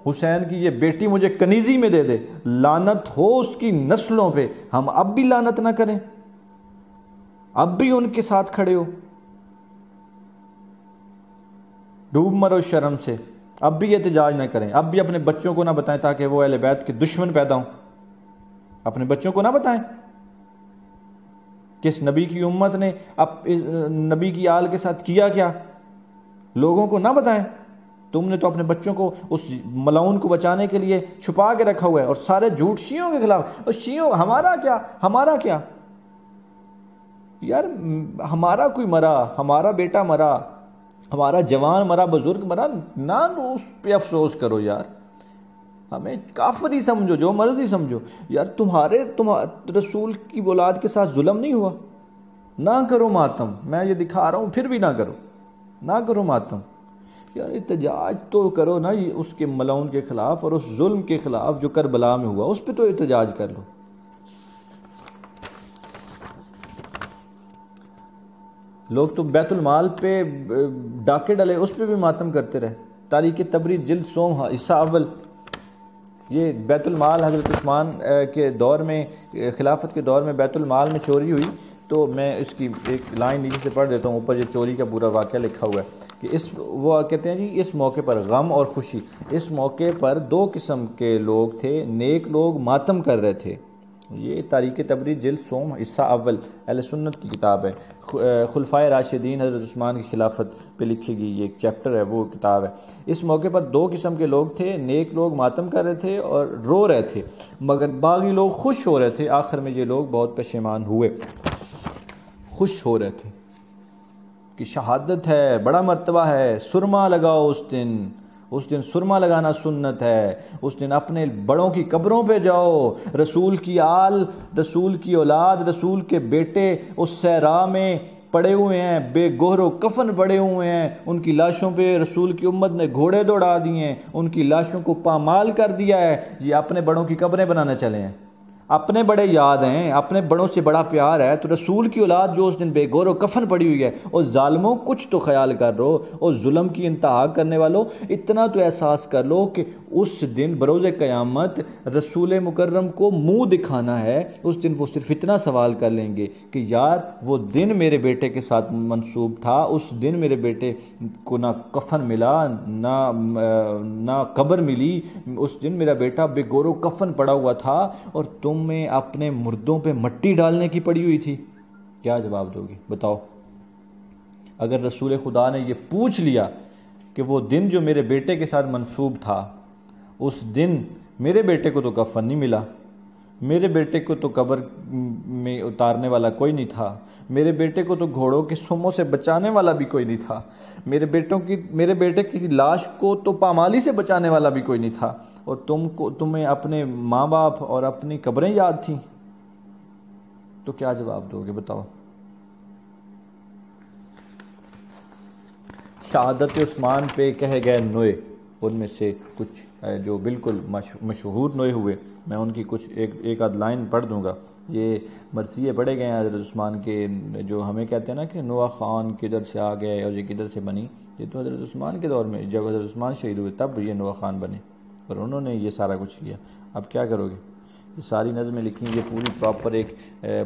حسین کی یہ بیٹی مجھے کنیزی میں دے دے، لعنت ہو اس کی نسلوں پہ۔ ہم اب بھی لعنت نہ کریں؟ اب بھی ان کے ساتھ کھڑے ہو؟ ڈوب مرو شرم سے، اب بھی احتجاج نہ کریں، اب بھی اپنے بچوں کو نہ بتائیں تاکہ وہ اہل بیت کے دشمن پیدا ہوں۔ اپنے بچوں کو نہ بتائیں۔ کس نبی کی امت نے نبی کی آل کے ساتھ کیا کیا، لوگوں کو نہ بتائیں۔ تم نے تو اپنے بچوں کو اس ملعون کو بچانے کے لیے چھپا کے رکھا ہوا ہے، اور سارے جھوٹ شیعوں کے خلاف۔ اور شیعوں ہمارا کیا، ہمارا کیا یار؟ ہمارا کوئی مرا، ہمارا بیٹا مرا، ہمارا جوان مرا، بزرگ مرا، نہ اس پہ افسوس کرو یار۔ ہمیں کافر ہی سمجھو، جو مرضی سمجھو یار، تم رسول کی اولاد کے ساتھ ظلم نہیں ہوا؟ نہ کرو ماتم، میں یہ دکھا رہا ہوں پھر بھی نہ کرو، نہ کرو ماتم یار۔ احتجاج تو کرو نا اس کے ملعون کے خلاف اور اس ظلم کے خلاف جو کربلا میں ہوا، اس پہ تو احتجاج کر لو۔ لوگ تو بیت المال پہ ڈاکے ڈلے، اس پہ بھی ماتم کرتے رہے۔ تاریخ تبری جلد 100 حصہ اول، یہ بیت المال حضرت عثمان کے دور میں، خلافت کے دور میں بیت المال میں چوری ہوئی، تو میں اس کی ایک لائن نیچے سے پڑھ دیتا ہوں، اوپر یہ چوری کا پورا واقعہ لکھا ہوا ہے کہ وہ کہتے ہیں جی اس موقع پر غم اور خوشی، اس موقع پر دو قسم کے لوگ تھے، نیک لوگ ماتم کر رہے تھے۔ یہ تاریخ تبری جلد 100 حصہ اول اہل سنت کی کتاب ہے، خلفائے راشدین حضرت عثمان کی خلافت پہ لکھی گئی یہ ایک چیپٹر ہے، وہ کتاب ہے۔ اس موقع پر دو قسم کے لوگ تھے، نیک لوگ ماتم کر رہے تھے اور رو رہے تھے، مگر باقی لوگ خوش ہو رہے تھے۔ آخر میں یہ لوگ بہت پشیمان ہوئے، خوش ہو رہے تھے کہ شہادت ہے، بڑا مرتبہ ہے، سرما لگاؤ اس دن سرما لگانا سنت ہے، اس دن اپنے بڑوں کی قبروں پہ جاؤ، رسول کی آل، رسول کی اولاد، رسول کے بیٹے اس صحرا میں پڑے ہوئے ہیں، بے گہر و کفن پڑے ہوئے ہیں، ان کی لاشوں پہ رسول کی امت نے گھوڑے دوڑا دیے ہیں، ان کی لاشوں کو پامال کر دیا ہے، جی اپنے بڑوں کی قبریں بنانا چلے ہیں۔ اپنے بڑے یاد ہیں، اپنے بڑوں سے بڑا پیار ہے، تو رسول کی اولاد جو اس دن بے گور و کفن پڑی ہوئی ہے، اور ظالموں کچھ تو خیال کر لو، اور ظلم کی انتہا کرنے والوں اتنا تو احساس کر لو کہ اس دن بروز قیامت رسول مکرم کو منہ دکھانا ہے، اس دن وہ صرف اتنا سوال کر لیں گے کہ یار وہ دن میرے بیٹے کے ساتھ منسوب تھا، اس دن میرے بیٹے کو نہ کفن ملا نہ قبر ملی، اس دن میرا بیٹا بے گور و کفن پڑا ہوا تھا اور میں اپنے مردوں پہ مٹی ڈالنے کی پڑی ہوئی تھی۔ کیا جواب دو گی بتاؤ؟ اگر رسول خدا نے یہ پوچھ لیا کہ وہ دن جو میرے بیٹے کے ساتھ منسوب تھا، اس دن میرے بیٹے کو تو کفن نہیں ملا، میرے بیٹے کو تو قبر میں اتارنے والا کوئی نہیں تھا، میرے بیٹے کو تو گھوڑوں کے سموں سے بچانے والا بھی کوئی نہیں تھا، میرے بیٹے کی لاش کو تو پامالی سے بچانے والا بھی کوئی نہیں تھا، اور تمہیں اپنے ماں باپ اور اپنی قبریں یاد تھیں، تو کیا جواب دو گے بتاؤ؟ شہادت عثمان پہ کہے گئے نوئے، ان میں سے کچھ جو بالکل مشہور نوئے ہوئے، میں ان کی کچھ ایک آدھ لائن پڑھ دوں گا۔ یہ مرثیے پڑھے گئے ہیں حضرت عثمان کے، جو ہمیں کہتے ہیں نا کہ نوح خان کدھر سے آ گئے اور یہ کدھر سے بنی، یہ تو حضرت عثمان کے دور میں، جب حضرت عثمان شہید ہوئے تب یہ نوح خان بنے اور انہوں نے یہ سارا کچھ کیا۔ اب کیا کرو گے؟ یہ ساری نظمیں لکھی ہیں، یہ پوری پراپر ایک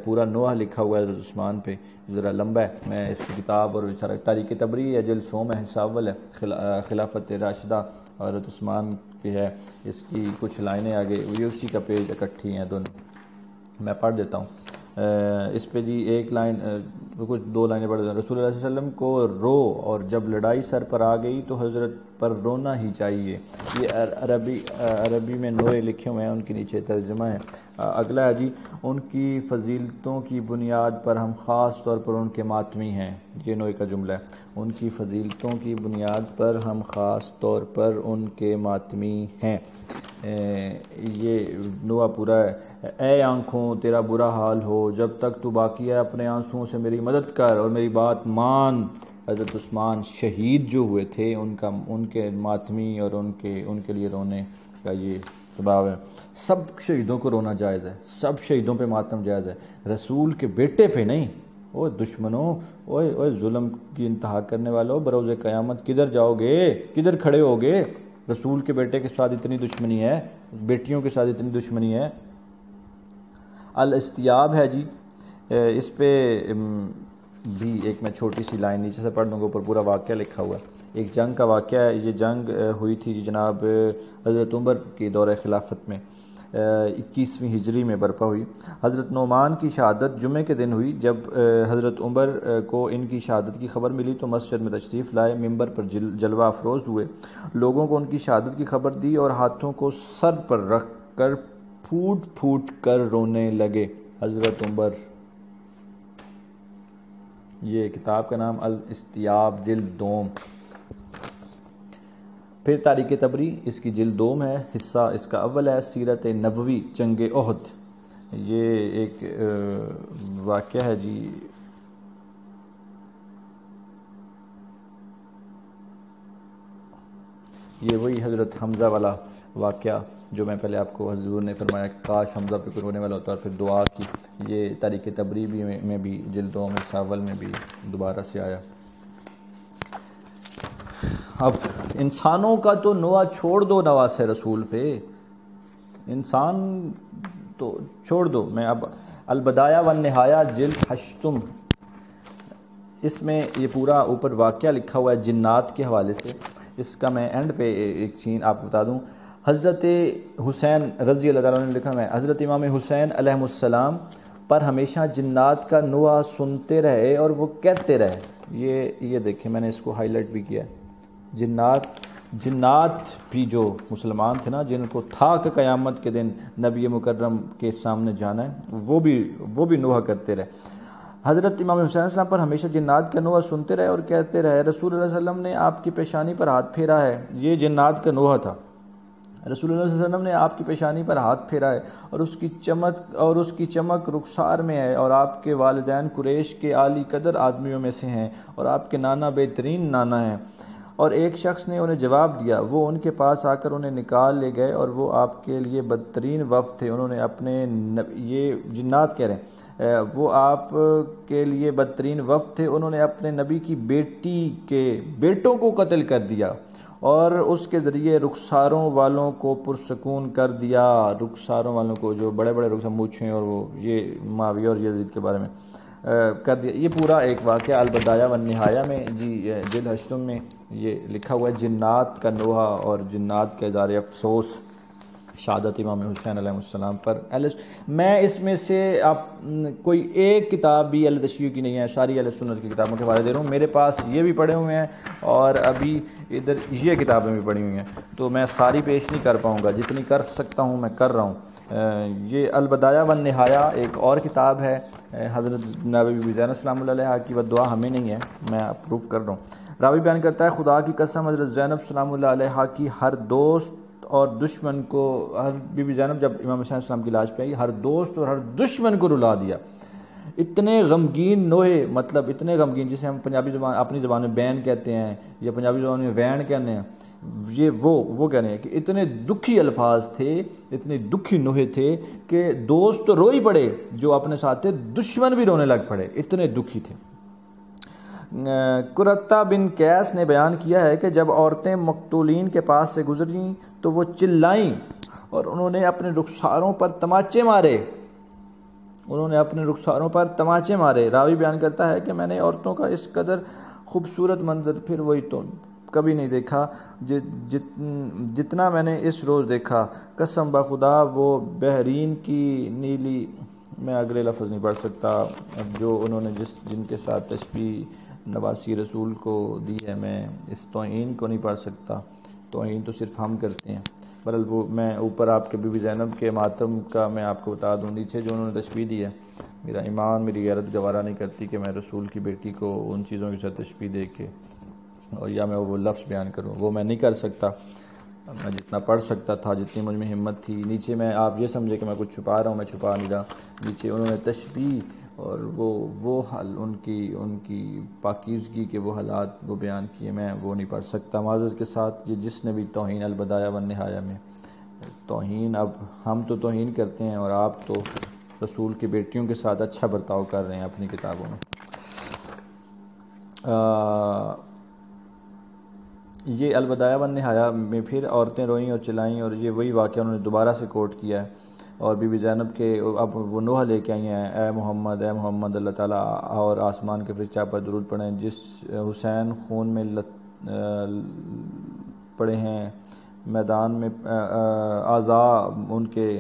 پورا نوحہ لکھا ہوا ہے حضرت عثمان پہ، ذرا لمبا ہے، میں اس کی کتاب اور تاریخ تبری ہے، جلد 100 میں حصہ اول ہے، خلافت راشدہ اور حضرت عثمان پہ ہے، اس کی کچھ لائنیں آگے یہ اسی کا پیج اکٹھی ہیں دونوں، میں پڑھ دیتا ہوں اس پہ جی ایک لائن کچھ 2 لائنیں پڑھ دیتا ہوں۔ رسول اللہ صلی اللہ علیہ وسلم کو رو اور جب لڑائی سر پر آ گئی تو حضرت پر رونا ہی چاہیے، یہ عربی میں نوحے لکھے ہوئے ہیں، ان کے نیچے ترجمہ ہے۔ اگلا ہے جی ان کی فضیلتوں کی بنیاد پر ہم خاص طور پر ان کے ماتمی ہیں، یہ نوحے کا جملہ ہے، ان کی فضیلتوں کی بنیاد پر ہم خاص طور پر ان کے ماتمی ہیں۔ یہ نوحہ پورا ہے۔ اے آنکھوں تیرا برا حال ہو، جب تک تو باقی ہے اپنے آنسوؤں سے میری مدد کر اور میری بات مان۔ حضرت عثمان شہید جو ہوئے تھے ان کے ماتمی اور ان کے لیے رونے کا یہ سبب ہے۔ سب شہیدوں کو رونا جائز ہے، سب شہیدوں پہ ماتم جائز ہے، رسول کے بیٹے پہ نہیں۔ اوہ دشمنوں، اوہ ظلم کی انتہا کرنے والوں، بروز قیامت کدھر جاؤ گے، کدھر کھڑے ہوگے؟ رسول کے بیٹے کے ساتھ اتنی دشمنی ہے، بیٹیوں کے ساتھ اتنی دشمنی ہے۔ الاستیاب ہے جی، اس پہ بھی ایک میں چھوٹی سی لائن نیچے سے پڑھ دوں گا، اوپر پورا واقعہ لکھا ہوا ہے۔ ایک جنگ کا واقعہ ہے، یہ جنگ ہوئی تھی جی جناب حضرت عمر کی دور خلافت میں، 21ویں ہجری میں برپا ہوئی۔ حضرت نعمان کی شہادت جمعے کے دن ہوئی۔ جب حضرت عمر کو ان کی شہادت کی خبر ملی تو مسجد میں تشریف لائے، منبر پر جلوہ افروز ہوئے، لوگوں کو ان کی شہادت کی خبر دی اور ہاتھوں کو سر پر رکھ کر پھوٹ پھوٹ کر رونے لگے۔ حضرت عمر، یہ کتاب کا نام الاستیاب جلد 2۔ پھر تاریخ تبری، اس کی جلد 2 ہے، حصہ اس کا اول ہے، سیرت نبوی جنگ احد۔ یہ ایک واقعہ ہے جی، یہ وہی حضرت حمزہ والا واقعہ جو میں پہلے آپ کو حضور نے فرمایا کہ کاش حمزہ پہ کوئی رونے والا ہوتا، اور پھر دعا کی۔ یہ تاریخ تبری میں بھی جلد 2 میں ساول میں بھی دوبارہ سے آیا۔ اب انسانوں کا تو نوحہ چھوڑ دو نواس رسول پہ، انسان تو چھوڑ دو۔ میں اب البدایہ والنہایہ جلد 8، اس میں یہ پورا اوپر واقعہ لکھا ہوا ہے جنات کے حوالے سے۔ اس کا میں اینڈ پہ ایک چیز آپ بتا دوں، حضرت حسین رضی اللہ تعالیٰ عنہ نے لکھا ہے، حضرت امام حسین علیہ السلام پر ہمیشہ جنات کا نوحہ سنتے رہے اور وہ کہتے رہے۔ یہ دیکھیں میں نے اس کو ہائی لائٹ بھی کیا ہے، جنات بھی جو مسلمان تھے نا، جن کو تھا کہ قیامت کے دن نبی مکرم کے سامنے جانا ہے، وہ بھی نوحہ کرتے رہے۔ حضرت امام حسین علیہ السلام پر ہمیشہ جنات کا نوحہ سنتے رہے اور کہتے رہے۔ رسول اللہ صلی اللہ علیہ وسلم نے آپ کی پیشانی پر ہاتھ پھیرا ہے، یہ جنات کا نوحہ تھا۔ رسول اللہ صلی اللہ علیہ وسلم نے آپ کی پیشانی پر ہاتھ پھیرا ہے اور اس کی چمک رخسار میں ہے، اور آپ کے والدین قریش کے عالی قدر آدمیوں میں سے ہیں اور آپ کے نانا بہترین نانا ہیں۔ اور ایک شخص نے انہیں جواب دیا، وہ ان کے پاس آ کر انہیں نکال لے گئے اور وہ آپ کے لیے بدترین وفد تھے، انہوں نے اپنے یہ جنات کہہ رہے ہیں، وہ آپ کے لیے بدترین وفد تھے، انہوں نے اپنے نبی کی بیٹی کے بیٹوں کو قتل کر دیا اور اس کے ذریعے رخساروں والوں کو پرسکون کر دیا، رخساروں والوں کو جو بڑے بڑے رخسار مونچھیں اور وہ یہ معاویہ اور یزید کے بارے میں کر دیا۔ یہ پورا ایک واقعہ البدایہ والنہایہ میں جی جلد 8 میں یہ لکھا ہوا ہے، جنات کا نوحہ اور جنات کا اظہار افسوس شہادت امام حسین علیہ السلام پر۔ میں اس میں سے آپ کوئی ایک کتاب بھی اہل تشیع کی نہیں ہے، ساری اہل سنت کی کتابوں کے حوالے دے رہا ہوں، میرے پاس یہ بھی پڑھے ہوئے ہیں اور ابھی ادھر یہ کتابیں بھی پڑھی ہوئی ہیں، تو میں ساری پیش نہیں کر پاؤں گا، جتنی کر سکتا ہوں میں کر رہا ہوں۔ یہ البدایہ والنہایہ ایک اور کتاب ہے حضرت جناب بی بی زینب سلام اللہ علیہا کی بدعا ہمیں نہیں ہے، میں اپروف کر رہا ہوں۔ راوی بیان کرتا ہے، خدا کی قسم حضرت زینب سلام اللہ علیہا کی ہر دوست اور دشمن کو، بی بی زینب جب امام حسین السلام کی لاش پہ آئی، ہر دوست اور ہر دشمن کو رلا دیا۔ اتنے غمگین نوحے، مطلب اتنے غمگین جسے ہم پنجابی زبان اپنی زبان میں بین کہتے ہیں یا پنجابی زبان میں وین کہتے ہیں، یہ وہ کہہ رہے ہیں کہ اتنے دکھی الفاظ تھے، اتنے دکھی نوحے تھے کہ دوست تو رو ہی پڑے جو اپنے ساتھ تھے، دشمن بھی رونے لگ پڑے، اتنے دکھی تھے۔ قرطہ بن قیس نے بیان کیا ہے کہ جب عورتیں مقتولین کے پاس سے گزریں تو وہ چلائیں اور انہوں نے اپنے رخساروں پر تماچے مارے، انہوں نے اپنے رخساروں پر تماچے مارے۔ راوی بیان کرتا ہے کہ میں نے عورتوں کا اس قدر خوبصورت منظر پھر وہی تو کبھی نہیں دیکھا جتنا میں نے اس روز دیکھا، قسم بخدا وہ بحرین کی نیلی، میں اگلے لفظ نہیں پڑھ سکتا، جو انہوں نے جن کے ساتھ تشبیہ نواسی رسول کو دی ہے، میں اس توہین کو نہیں پڑھ سکتا، توہین تو صرف ہم کرتے ہیں۔ بہرحال وہ میں اوپر آپ کے بی بی زینب کے ماتم کا میں آپ کو بتا دوں، نیچے جو انہوں نے تشبیہ دی ہے، میرا ایمان میری غیرت گوارا نہیں کرتی کہ میں رسول کی بیٹی کو ان چیزوں کے ساتھ تشبیہ دے کے اور یا میں وہ لفظ بیان کروں، وہ میں نہیں کر سکتا۔ میں جتنا پڑھ سکتا تھا، جتنی مجھ میں ہمت تھی، نیچے میں آپ یہ سمجھے کہ میں کچھ چھپا رہا ہوں، میں چھپا نہیں رہا، نیچے انہوں نے تشبیہ اور وہ حل ان کی پاکیزگی کے وہ حالات وہ بیان کیے، میں وہ نہیں پڑھ سکتا۔ معذرت کے ساتھ جس نے بھی توہین البدایہ والنہایہ میں توہین، اب ہم تو توہین کرتے ہیں اور آپ تو رسول کی بیٹیوں کے ساتھ اچھا برتاؤ کر رہے ہیں اپنی کتابوں میں۔ یہ البدایہ والنہایہ میں پھر عورتیں روئیں اور چلائیں، اور یہ وہی واقعہ انہوں نے دوبارہ سے کوٹ کیا ہے، اور بی بی زینب کے اب وہ نوحہ لے کے آئی ہیں، اے محمد اللہ تعالیٰ اور آسمان کے فرشتے آپ پر درود پڑھیں، جس حسین خون میں پڑے ہیں، میدان میں اعضاء ان کے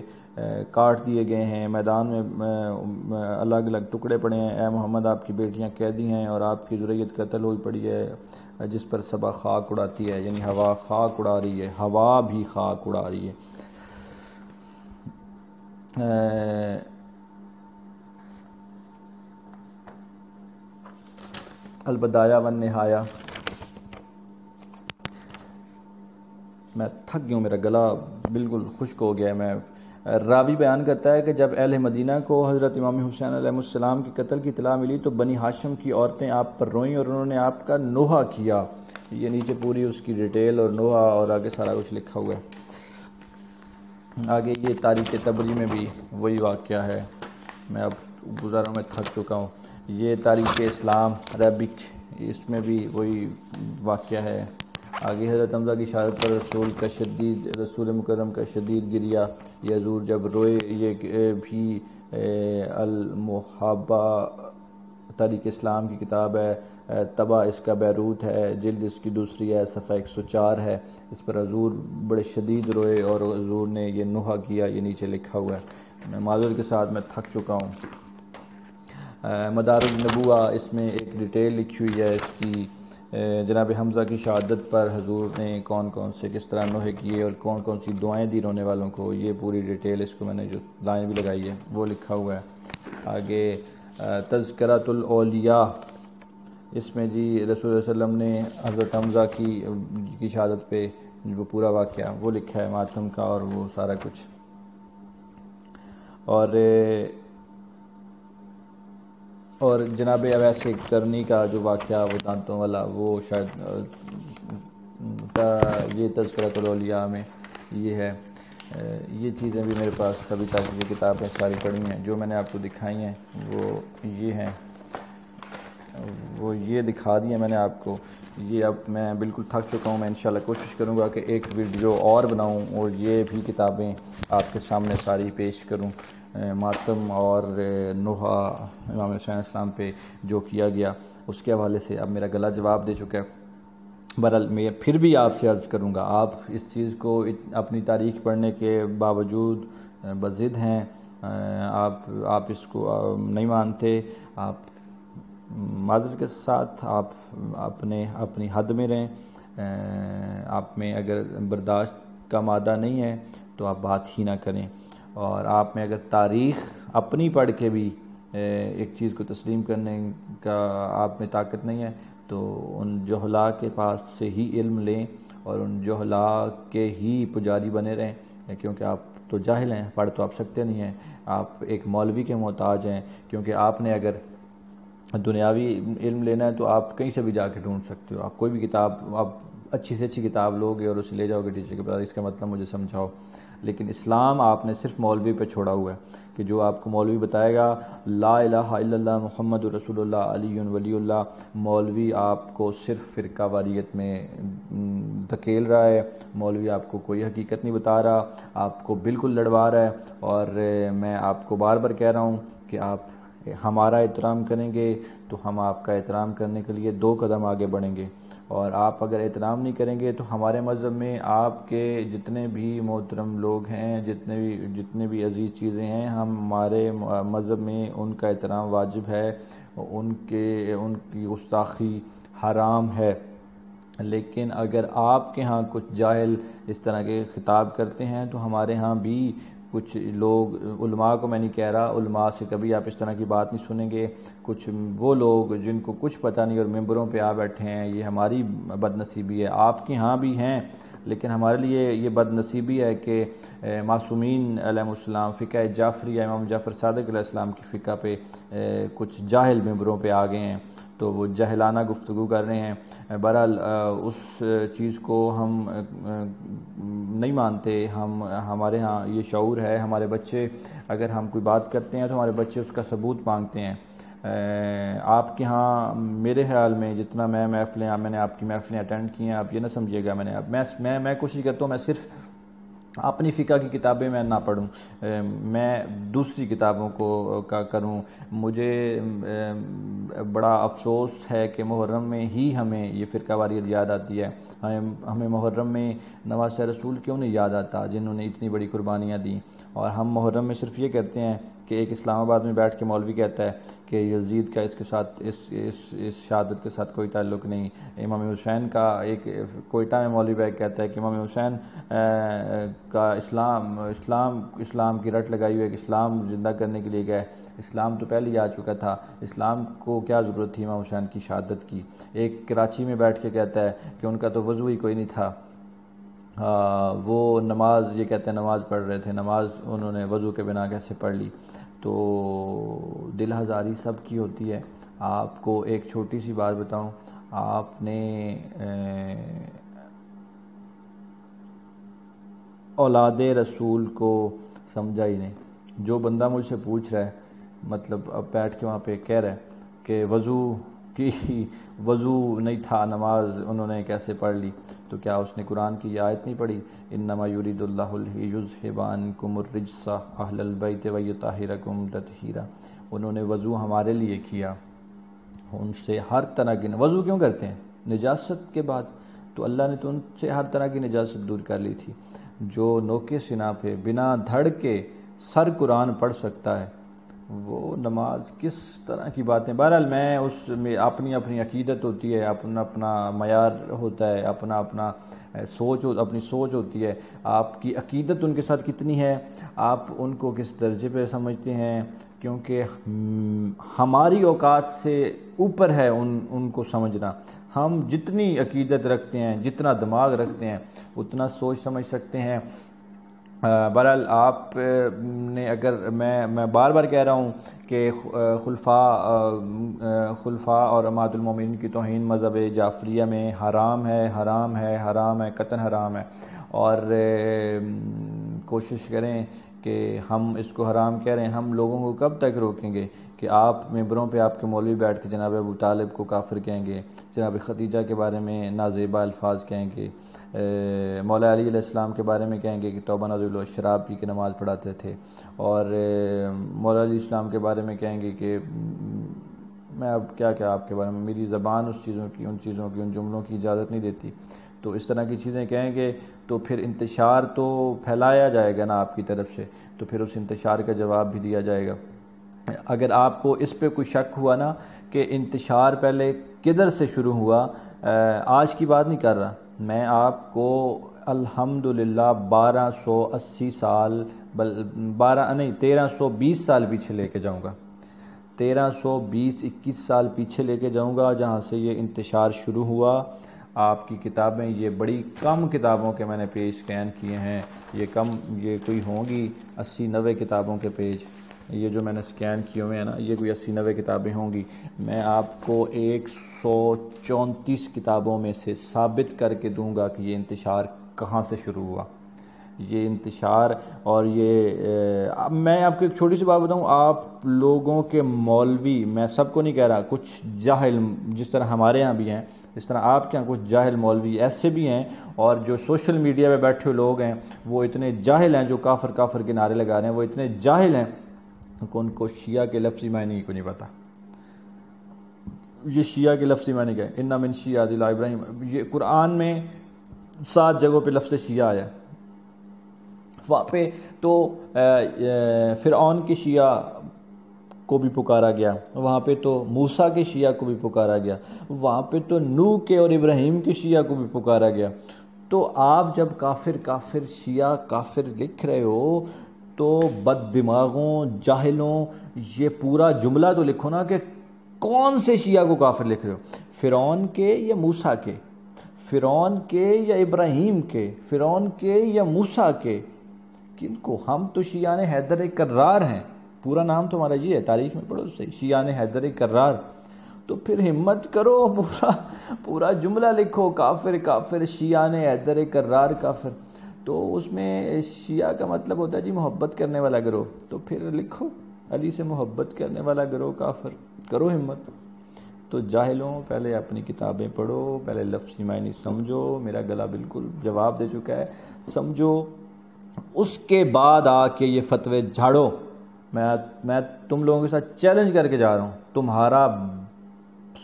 کاٹ دیے گئے ہیں، میدان میں الگ الگ ٹکڑے پڑے ہیں، اے محمد آپ کی بیٹیاں قیدی ہیں اور آپ کی ذریت قتل ہوئی پڑی ہے، جس پر صبا خاک اڑاتی ہے، یعنی ہوا خاک اڑا رہی ہے، ہوا بھی خاک اڑا رہی ہے۔ البدایہ والنہایہ، میں تھک گیا ہوں، میرا گلا بالکل خشک ہو گیا ہے۔ میں راوی بیان کرتا ہے کہ جب اہل مدینہ کو حضرت امام حسین علیہ السلام کے قتل کی اطلاع ملی تو بنی ہاشم کی عورتیں آپ پر روئیں اور انہوں نے آپ کا نوحہ کیا۔ یہ نیچے پوری اس کی ڈیٹیل اور نوحہ اور آگے سارا کچھ لکھا ہوا ہے۔ آگے یہ تاریخ طبری میں بھی وہی واقعہ ہے، میں اب گزاروں میں تھک چکا ہوں۔ یہ تاریخ اسلام عربک، اس میں بھی وہی واقعہ ہے۔ آگے حضرت حمزہ کی شہادت پر رسول مکرم کا شدید گریہ، یہ حضور جب روئے، یہ بھی المحابہ تاریخ اسلام کی کتاب ہے، طبع اس کا بیروت ہے، جلد اس کی دوسری ہے، صفحہ 104 ہے۔ اس پر حضور بڑے شدید روئے اور حضور نے یہ نوحہ کیا، یہ نیچے لکھا ہوا ہے۔ میں معذرت کے ساتھ میں تھک چکا ہوں۔ مدار النبوہ، اس میں ایک ڈیٹیل لکھی ہوئی ہے اس کی، جناب حمزہ کی شہادت پر حضور نے کون کون سے کس طرح نوحے کیے اور کون کون سی دعائیں دی رونے والوں کو، یہ پوری ڈیٹیل اس کو میں نے جو لائن بھی لگائی ہے وہ لکھا ہوا ہے۔ آگے تذکرۃ الاولیاء، اس میں جی رسول اللہ علیہ وسلم نے حضرت حمزہ کی شہادت پہ وہ پورا واقعہ وہ لکھا ہے، ماتم کا اور وہ سارا کچھ۔ اور جناب اویس کرنی کا جو واقعہ وہ دانتوں والا، وہ شاید یہ تذکرۃ الاولیاء میں یہ ہے۔ یہ چیزیں بھی میرے پاس ابھی تک یہ کتابیں ساری پڑھی ہیں، جو میں نے آپ کو دکھائی ہیں وہ یہ ہیں، وہ یہ دکھا دی ہیں میں نے آپ کو۔ یہ اب میں بالکل تھک چکا ہوں، میں انشاءاللہ کوشش کروں گا کہ ایک ویڈیو اور بناؤں اور یہ بھی کتابیں آپ کے سامنے ساری پیش کروں، ماتم اور نوحہ امام حسین علیہ السلام پہ جو کیا گیا اس کے حوالے سے۔ اب میرا گلا جواب دے چکا ہے۔ بہرحال میں پھر بھی آپ سے عرض کروں گا، آپ اس چیز کو اپنی تاریخ پڑھنے کے باوجود بضد ہیں، آپ اس کو نہیں مانتے، آپ معذرت کے ساتھ آپ اپنی حد میں رہیں، آپ میں اگر برداشت کا مادہ نہیں ہے تو آپ بات ہی نہ کریں، اور آپ میں اگر تاریخ اپنی پڑھ کے بھی ایک چیز کو تسلیم کرنے کا آپ میں طاقت نہیں ہے تو ان جہلاء کے پاس سے ہی علم لیں اور ان جہلاء کے ہی پجاری بنے رہیں، کیونکہ آپ تو جاہل ہیں، پڑھ تو آپ سکتے نہیں ہیں، آپ ایک مولوی کے محتاج ہیں، کیونکہ آپ نے اگر دنیاوی علم لینا ہے تو آپ کہیں سے بھی جا کے ڈھونڈ سکتے ہو، آپ کوئی بھی کتاب، آپ اچھی سے اچھی کتاب لوگے اور اسے لے جاؤ گے ٹیچر کے پاس، اس کا مطلب مجھے سمجھاؤ۔ لیکن اسلام آپ نے صرف مولوی پہ چھوڑا ہوا ہے کہ جو آپ کو مولوی بتائے گا لا الہ الا اللہ محمد رسول اللہ علی ولی اللہ، مولوی آپ کو صرف فرقہ واریت میں دھکیل رہا ہے، مولوی آپ کو کوئی حقیقت نہیں بتا رہا، آپ کو بالکل لڑوا رہا ہے۔ اور میں آپ کو بار بار کہہ رہا ہوں کہ آپ ہمارا احترام کریں گے تو ہم آپ کا احترام کرنے کے لیے 2 قدم آگے بڑھیں گے، اور آپ اگر احترام نہیں کریں گے تو ہمارے مذہب میں آپ کے جتنے بھی محترم لوگ ہیں، جتنے بھی عزیز چیزیں ہیں، ہمارے مذہب میں ان کا احترام واجب ہے، ان کی گستاخی حرام ہے۔ لیکن اگر آپ کے ہاں کچھ جاہل اس طرح کے خطاب کرتے ہیں تو ہمارے ہاں بھی کچھ لوگ، علماء کو میں نہیں کہہ رہا، علماء سے کبھی آپ اس طرح کی بات نہیں سنیں گے، کچھ وہ لوگ جن کو کچھ پتہ نہیں اور ممبروں پہ آ بیٹھے ہیں، یہ ہماری بد نصیبی ہے۔ آپ کے ہاں بھی ہیں، لیکن ہمارے لیے یہ بد نصیبی ہے کہ معصومین علیہ السلام، فقہ جعفریہ، امام جعفر صادق علیہ السلام کی فقہ پہ کچھ جاہل ممبروں پہ آ گئے ہیں، تو وہ جاہلانہ گفتگو کر رہے ہیں۔ بہرحال اس چیز کو ہم نہیں مانتے، ہمارے ہاں یہ شعور ہے، ہمارے بچے اگر ہم کوئی بات کرتے ہیں تو ہمارے بچے اس کا ثبوت مانگتے ہیں۔ آپ کے ہاں میرے خیال میں جتنا میں نے آپ کی محفلیں اٹینڈ کی ہیں، آپ یہ نہ سمجھیے گا میں کوشش کرتا ہوں میں صرف اپنی فقہ کی کتابیں میں نہ پڑھوں، میں دوسری کتابوں کو کروں۔ مجھے بڑا افسوس ہے کہ محرم میں ہی ہمیں یہ فرقہ واریت یاد آتی ہے، ہمیں محرم میں نواسہ رسول کیوں نہیں یاد آتا جنہوں نے اتنی بڑی قربانیاں دیں، اور ہم محرم میں صرف یہ کہتے ہیں کہ ایک اسلام آباد میں بیٹھ کے مولوی کہتا ہے کہ یزید کا اس کے ساتھ اس شہادت کے ساتھ کوئی تعلق نہیں، امام حسین کا ایک کوئٹہ میں مولوی بیگ کہتا ہے کہ امام حسین کا اسلام کی رٹ لگائی ہوئی ہے کہ اسلام زندہ کرنے کے لیے گئے، اسلام تو پہلے ہی آ چکا تھا، اسلام کو کیا ضرورت تھی امام حسین کی شہادت کی۔ ایک کراچی میں بیٹھ کے کہتا ہے کہ ان کا تو وضو ہی کوئی نہیں تھا، وہ نماز، یہ کہتے ہیں نماز پڑھ رہے تھے، نماز انہوں نے وضو کے بنا کیسے پڑھ لی۔ تو دل ہزاری سب کی ہوتی ہے۔ آپ کو ایک چھوٹی سی بات بتاؤں، آپ نے اولاد رسول کو سمجھا ہی نہیں۔ جو بندہ مجھ سے پوچھ رہا ہے، مطلب اب بیٹھ کے وہاں پہ کہہ رہا ہے کہ وضو نہیں تھا، نماز انہوں نے کیسے پڑھ لی، تو کیا اس نے قرآن کی یہ آیت نہیں پڑھی؟ انما یرید اللہ لیذھب عنکم الرجس اہل البیت ویطہرکم تطہیرا۔ انہوں نے وضو ہمارے لیے کیا، ان سے ہر طرح کی وضو کیوں کرتے ہیں؟ نجاست کے بعد، تو اللہ نے تو ان سے ہر طرح کی نجاست دور کر لی تھی۔ جو نوکے سنا پہ بنا دھڑ کے سر قرآن پڑھ سکتا ہے، وہ نماز کس طرح کی باتیں۔ بہرحال میں اس میں اپنی عقیدت ہوتی ہے، اپنا معیار ہوتا ہے، اپنا اپنی سوچ ہوتی ہے۔ آپ کی عقیدت ان کے ساتھ کتنی ہے، آپ ان کو کس درجے پہ سمجھتے ہیں، کیونکہ ہماری اوقات سے اوپر ہے ان کو سمجھنا۔ ہم جتنی عقیدت رکھتے ہیں، جتنا دماغ رکھتے ہیں، اتنا سوچ سمجھ سکتے ہیں۔ بہرحال آپ نے اگر میں بار بار کہہ رہا ہوں کہ خلفاء اور امہات المومنین کی توہین مذہب جعفریہ میں حرام ہے، قطعاً حرام ہے، اور کوشش کریں کہ ہم اس کو حرام کہہ رہے ہیں، ہم لوگوں کو کب تک روکیں گے کہ آپ ممبروں پہ آپ کے مولوی بیٹھ کے جناب ابو طالب کو کافر کہیں گے، جناب خدیجہ کے بارے میں نازیبا الفاظ کہیں گے، مولا علی علیہ السلام کے بارے میں کہیں گے کہ توبہ نازل شراب پی کے نماز پڑھاتے تھے، اور مولا علیہ السلام کے بارے میں کہیں گے کہ میں اب کیا آپ کے بارے میں، میری زبان ان چیزوں کی ان جملوں کی اجازت نہیں دیتی۔ تو اس طرح کی چیزیں کہیں گے تو پھر انتشار تو پھیلایا جائے گا نا آپ کی طرف سے، تو پھر اس انتشار کا جواب بھی دیا جائے گا۔ اگر آپ کو اس پہ کوئی شک ہوا نا کہ انتشار پہلے کدھر سے شروع ہوا، آج کی بات نہیں کر رہا میں، آپ کو الحمدللہ 1280 سال 1320 سال پیچھے لے کے جاؤں گا، 1320-21 سال پیچھے لے کے جاؤں گا، جہاں سے یہ انتشار شروع ہوا۔ آپ کی کتابیں، یہ بڑی کم کتابوں کے میں نے پیج سکین کیے ہیں، یہ کوئی ہوں گی 80-90 کتابوں کے پیج، یہ جو میں نے سکین کیے ہوئے ہیں نا، یہ کوئی 80-90 کتابیں ہوں گی۔ میں آپ کو 134 کتابوں میں سے ثابت کر کے دوں گا کہ یہ انتشار کہاں سے شروع ہوا۔ یہ انتشار اور یہ میں آپ کو ایک چھوٹی سی بات بتاؤں، آپ لوگوں کے مولوی، میں سب کو نہیں کہہ رہا، کچھ جاہل جس طرح ہمارے ہاں بھی ہیں، اس طرح آپ کے ہاں کچھ جاہل مولوی ایسے بھی ہیں، اور جو سوشل میڈیا پہ بیٹھے ہوئے لوگ ہیں وہ اتنے جاہل ہیں، جو کافر کافر کے نعرے لگا رہے ہیں وہ اتنے جاہل ہیں کہ ان کو شیعہ کے لفظی معنی کو نہیں پتہ۔ یہ شیعہ کے لفظی معنی کیا ہے؟ اِنَّ مِن شِیعَتِ ابراہیم، یہ قرآن میں 7 جگہوں پہ لفظ شیعہ آیا، وہاں پہ تو فرعون کے شیعہ کو بھی پکارا گیا، وہاں پہ تو موسیٰ کے شیعہ کو بھی پکارا گیا، وہاں پہ تو نوح کے اور ابراہیم کے شیعہ کو بھی پکارا گیا۔ تو آپ جب کافر کافر شیعہ کافر لکھ رہے ہو تو بد دماغوں، جاہلوں، یہ پورا جملہ تو لکھو نا کہ کون سے شیعہ کو کافر لکھ رہے ہو، فرعون کے یا موسیٰ کے، فرعون کے یا ابراہیم کے، فرعون کے یا موسیٰ کے، کن کو؟ ہم تو شیعان حیدر کرار ہیں، پورا نام تو ہمارا یہ ہے، تاریخ میں پڑھو صحیح، شیعان حیدر کرار۔ تو پھر ہمت کرو، پورا جملہ لکھو، کافر کافر شیعان حیدر کرار کافر، تو اس میں شیعہ کا مطلب ہوتا ہے جی محبت کرنے والا گروہ، تو پھر لکھو علی سے محبت کرنے والا گروہ کافر، کرو ہمت۔ تو جاہلوں، پہلے اپنی کتابیں پڑھو، پہلے لفظی معنی سمجھو، میرا گلا بالکل جواب دے چکا ہے، سمجھو، اس کے بعد آ کے یہ فتوے جھاڑو۔ میں تم لوگوں کے ساتھ چیلنج کر کے جا رہا ہوں، تمہارا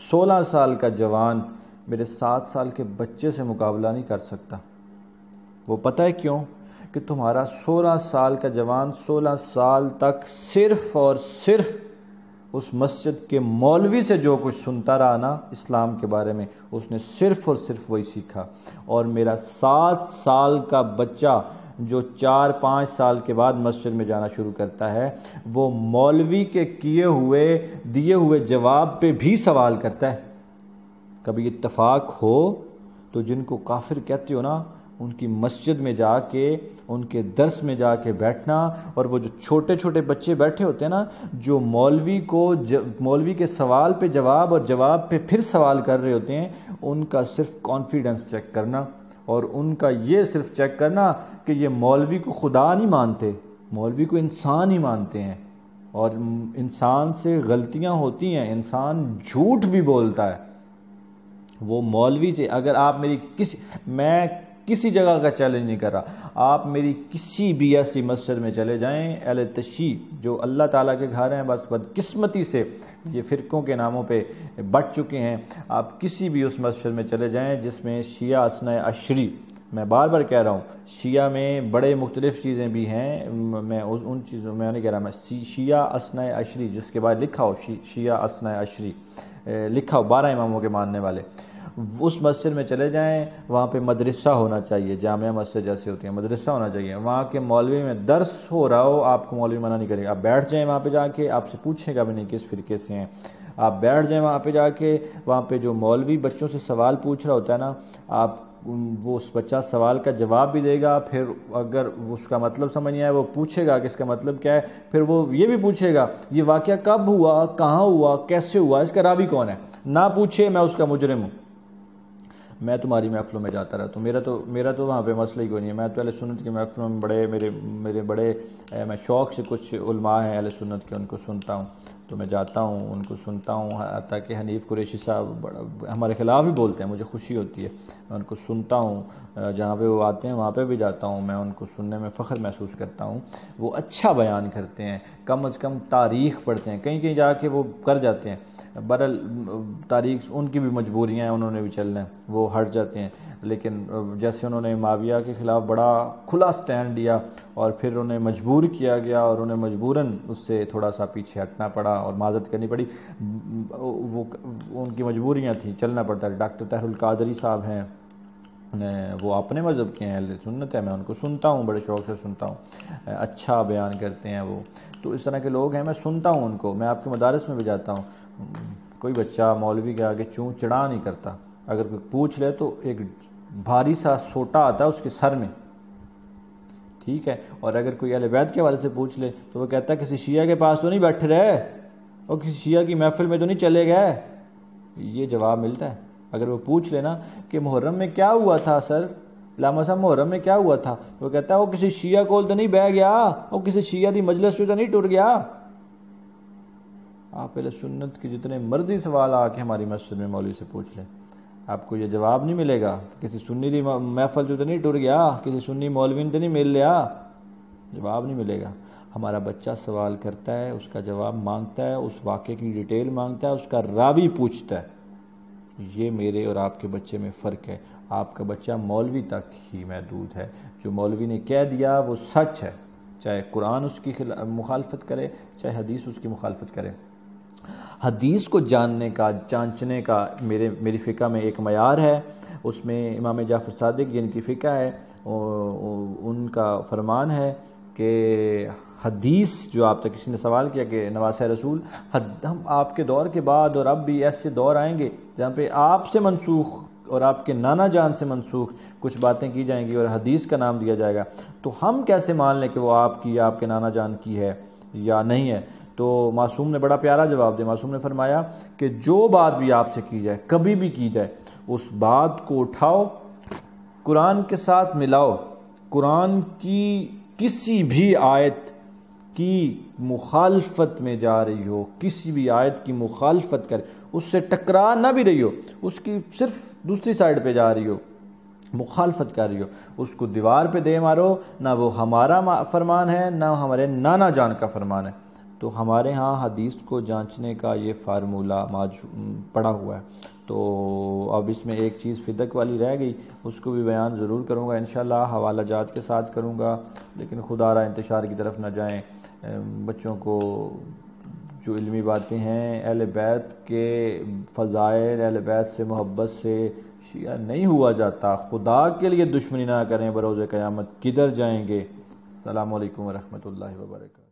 16 سال کا جوان میرے 7 سال کے بچے سے مقابلہ نہیں کر سکتا۔ وہ پتہ ہے کیوں؟ کہ تمہارا 16 سال کا جوان 16 سال تک صرف اور صرف اس مسجد کے مولوی سے جو کچھ سنتا رہا نا اسلام کے بارے میں، اس نے صرف اور صرف وہی سیکھا۔ اور میرا 7 سال کا بچہ جو 4-5 سال کے بعد مسجد میں جانا شروع کرتا ہے، وہ مولوی کے دیے ہوئے جواب پہ بھی سوال کرتا ہے۔ کبھی اتفاق ہو تو جن کو کافر کہتے ہو نا، ان کی مسجد میں جا کے، ان کے درس میں جا کے بیٹھنا، اور وہ جو چھوٹے چھوٹے بچے بیٹھے ہوتے ہیں نا، جو مولوی کے سوال پہ جواب اور جواب پہ پھر سوال کر رہے ہوتے ہیں، ان کا صرف کانفیڈنس چیک کرنا، اور ان کا یہ صرف چیک کرنا کہ یہ مولوی کو خدا نہیں مانتے، مولوی کو انسان ہی مانتے ہیں، اور انسان سے غلطیاں ہوتی ہیں، انسان جھوٹ بھی بولتا ہے۔ وہ مولوی سے اگر آپ میں کسی جگہ کا چیلنج نہیں کر رہا، آپ میری کسی بھی ایسی مسجد میں چلے جائیں، اہل تشیع جو اللہ تعالیٰ کے گھر ہیں، بس بدقسمتی سے یہ فرقوں کے ناموں پہ بٹ چکے ہیں، آپ کسی بھی اس مسجد میں چلے جائیں جس میں شیعہ اثنا عشری، میں بار بار کہہ رہا ہوں، شیعہ میں بڑے مختلف چیزیں بھی ہیں، میں ان چیزوں میں نہیں کہہ رہا، میں شیعہ اثنا عشری جس کے بعد لکھا ہو شیعہ اثنا عشری لکھا ہو 12 اماموں کے ماننے والے، اس مسجد میں چلے جائیں، وہاں پہ مدرسہ ہونا چاہیے، جامعہ مسجد جیسے ہوتی ہیں، مدرسہ ہونا چاہیے، وہاں کے مولوی میں درس ہو رہا ہو، آپ کو مولوی منع نہیں کرے گا، آپ بیٹھ جائیں وہاں پہ جا کے، آپ سے پوچھے گا بھی نہیں کس فرقے سے ہیں، آپ بیٹھ جائیں وہاں پہ جا کے، وہاں پہ جو مولوی بچوں سے سوال پوچھ رہا ہوتا ہے نا، وہ اس بچہ سوال کا جواب بھی دے گا، پھر اگر اس کا مطلب سمجھ نہیں آئے وہ پوچھے گا کہ اس کا مطلب کیا ہے، پھر وہ یہ بھی پوچھے گا یہ واقعہ کب ہوا، کہاں ہوا، کیسے ہوا، اس کا راوی کون ہے، نہ پوچھے میں اس کا مجرم ہوں، میں تمہاری محفلوں میں جاتا رہتا ہوں، میرا تو وہاں پہ مسئلہ ہی کوئی نہیں ہے، میں تو اہل سنت کی محفلوں میں میرے بڑے میں شوق سے کچھ علماء ہیں اہل سنت کے، ان کو سنتا ہوں، تو میں جاتا ہوں ان کو سنتا ہوں، حتیٰ کہ حنیف قریشی صاحب ہمارے خلاف ہی بولتے ہیں، مجھے خوشی ہوتی ہے، میں ان کو سنتا ہوں، جہاں پہ وہ آتے ہیں وہاں پہ بھی جاتا ہوں، میں ان کو سننے میں فخر محسوس کرتا ہوں، وہ اچھا بیان کرتے ہیں، کم از کم تاریخ پڑھتے ہیں، کہیں جا کے وہ کر جاتے ہیں، برحال تاریخ ان کی بھی مجبوریاں ہیں، انہوں نے بھی چلنا ہے، وہ ہٹ جاتے ہیں، لیکن جیسے انہوں نے معاویہ کے خلاف بڑا کھلا سٹینڈ لیا اور پھر انہیں مجبور کیا گیا اور انہیں مجبوراً اس سے تھوڑا سا پیچھے ہٹنا پڑا اور معذرت کرنی پڑی، وہ ان کی مجبوریاں تھیں، چلنا پڑتا ہے۔ ڈاکٹر طاہر القادری صاحب ہیں، وہ اپنے مذہب کے ہیں، اہل سنت ہے، میں ان کو سنتا ہوں، بڑے شوق سے سنتا ہوں، اچھا بیان کرتے ہیں وہ، تو اس طرح کے لوگ ہیں، میں سنتا ہوں ان کو، میں آپ کے مدارس میں بھی جاتا ہوں، کوئی بچہ مولوی کے آگے چوں چڑھا نہیں کرتا، اگر کوئی پوچھ لے تو ایک بھاری سا سوٹا آتا ہے اس کے سر میں، ٹھیک ہے، اور اگر کوئی اہل بیت کے حوالے سے پوچھ لے تو وہ کہتا ہے کسی شیعہ کے پاس تو نہیں بیٹھے رہے اور کسی شیعہ کی محفل میں تو نہیں چلے گئے، یہ جواب ملتا ہے۔ اگر وہ پوچھ لینا کہ محرم میں کیا ہوا تھا سر، علامہ صاحب محرم میں کیا ہوا تھا؟ وہ کہتا ہے وہ کسی شیعہ کول تو نہیں بہ گیا، وہ کسی شیعہ دی مجلس تو نہیں ٹر گیا۔ آپ اہل سنت کے جتنے مرضی سوال آ کے ہماری مسجد میں مولوی سے پوچھ لیں، آپ کو یہ جواب نہیں ملے گا کہ کسی سنی دی محفل تو نہیں ٹر گیا، کسی سنی مولوی نے تو نہیں مل لیا، جواب نہیں ملے گا۔ ہمارا بچہ سوال کرتا ہے، اس کا جواب مانگتا ہے، اس واقعے کی ڈیٹیل مانگتا ہے، اس کا راوی پوچھتا ہے۔ یہ میرے اور آپ کے بچے میں فرق ہے۔ آپ کا بچہ مولوی تک ہی محدود ہے، جو مولوی نے کہہ دیا وہ سچ ہے، چاہے قرآن اس کی مخالفت کرے، چاہے حدیث اس کی مخالفت کرے۔ حدیث کو جاننے کا، جانچنے کا میری فقہ میں ایک معیار ہے، اس میں امام جعفر صادق جن کی فقہ ہے ان کا فرمان ہے کہ حدیث، جو آپ تک کسی نے سوال کیا کہ نواسہ رسول، ہم آپ کے دور کے بعد اور اب بھی ایسے دور آئیں گے جہاں پہ آپ سے منسوخ اور آپ کے نانا جان سے منسوخ کچھ باتیں کی جائیں گی اور حدیث کا نام دیا جائے گا، تو ہم کیسے مان لیں کہ وہ آپ کی یا آپ کے نانا جان کی ہے یا نہیں ہے؟ تو معصوم نے بڑا پیارا جواب دیا۔ معصوم نے فرمایا کہ جو بات بھی آپ سے کی جائے، کبھی بھی کی جائے، اس بات کو اٹھاؤ، قرآن کے ساتھ ملاؤ، قرآن کی کسی بھی آیت کی مخالفت میں جا رہی ہو، کسی بھی آیت کی مخالفت کر، اس سے ٹکرا نہ بھی رہی ہو، اس کی صرف دوسری سائڈ پہ جا رہی ہو، مخالفت کر رہی ہو، اس کو دیوار پہ دے مارو، نہ وہ ہمارا فرمان ہے نہ ہمارے نانا جان کا فرمان ہے۔ تو ہمارے ہاں حدیث کو جانچنے کا یہ فارمولہ پڑا ہوا ہے۔ تو اب اس میں ایک چیز فدق والی رہ گئی، اس کو بھی بیان ضرور کروں گا انشاءاللہ، حوالہ جات کے ساتھ کروں گا، لیکن خدا را انتشار کی طرف نہ جائیں۔ بچوں کو جو علمی باتیں ہیں، اہل بیت کے فضائل، اہل بیت سے محبت سے شیعہ نہیں ہوا جاتا۔ خدا کے لیے دشمنی نہ کریں، بروز قیامت کدھر جائیں گے؟ السلام علیکم ورحمۃ اللہ وبرکاتہ۔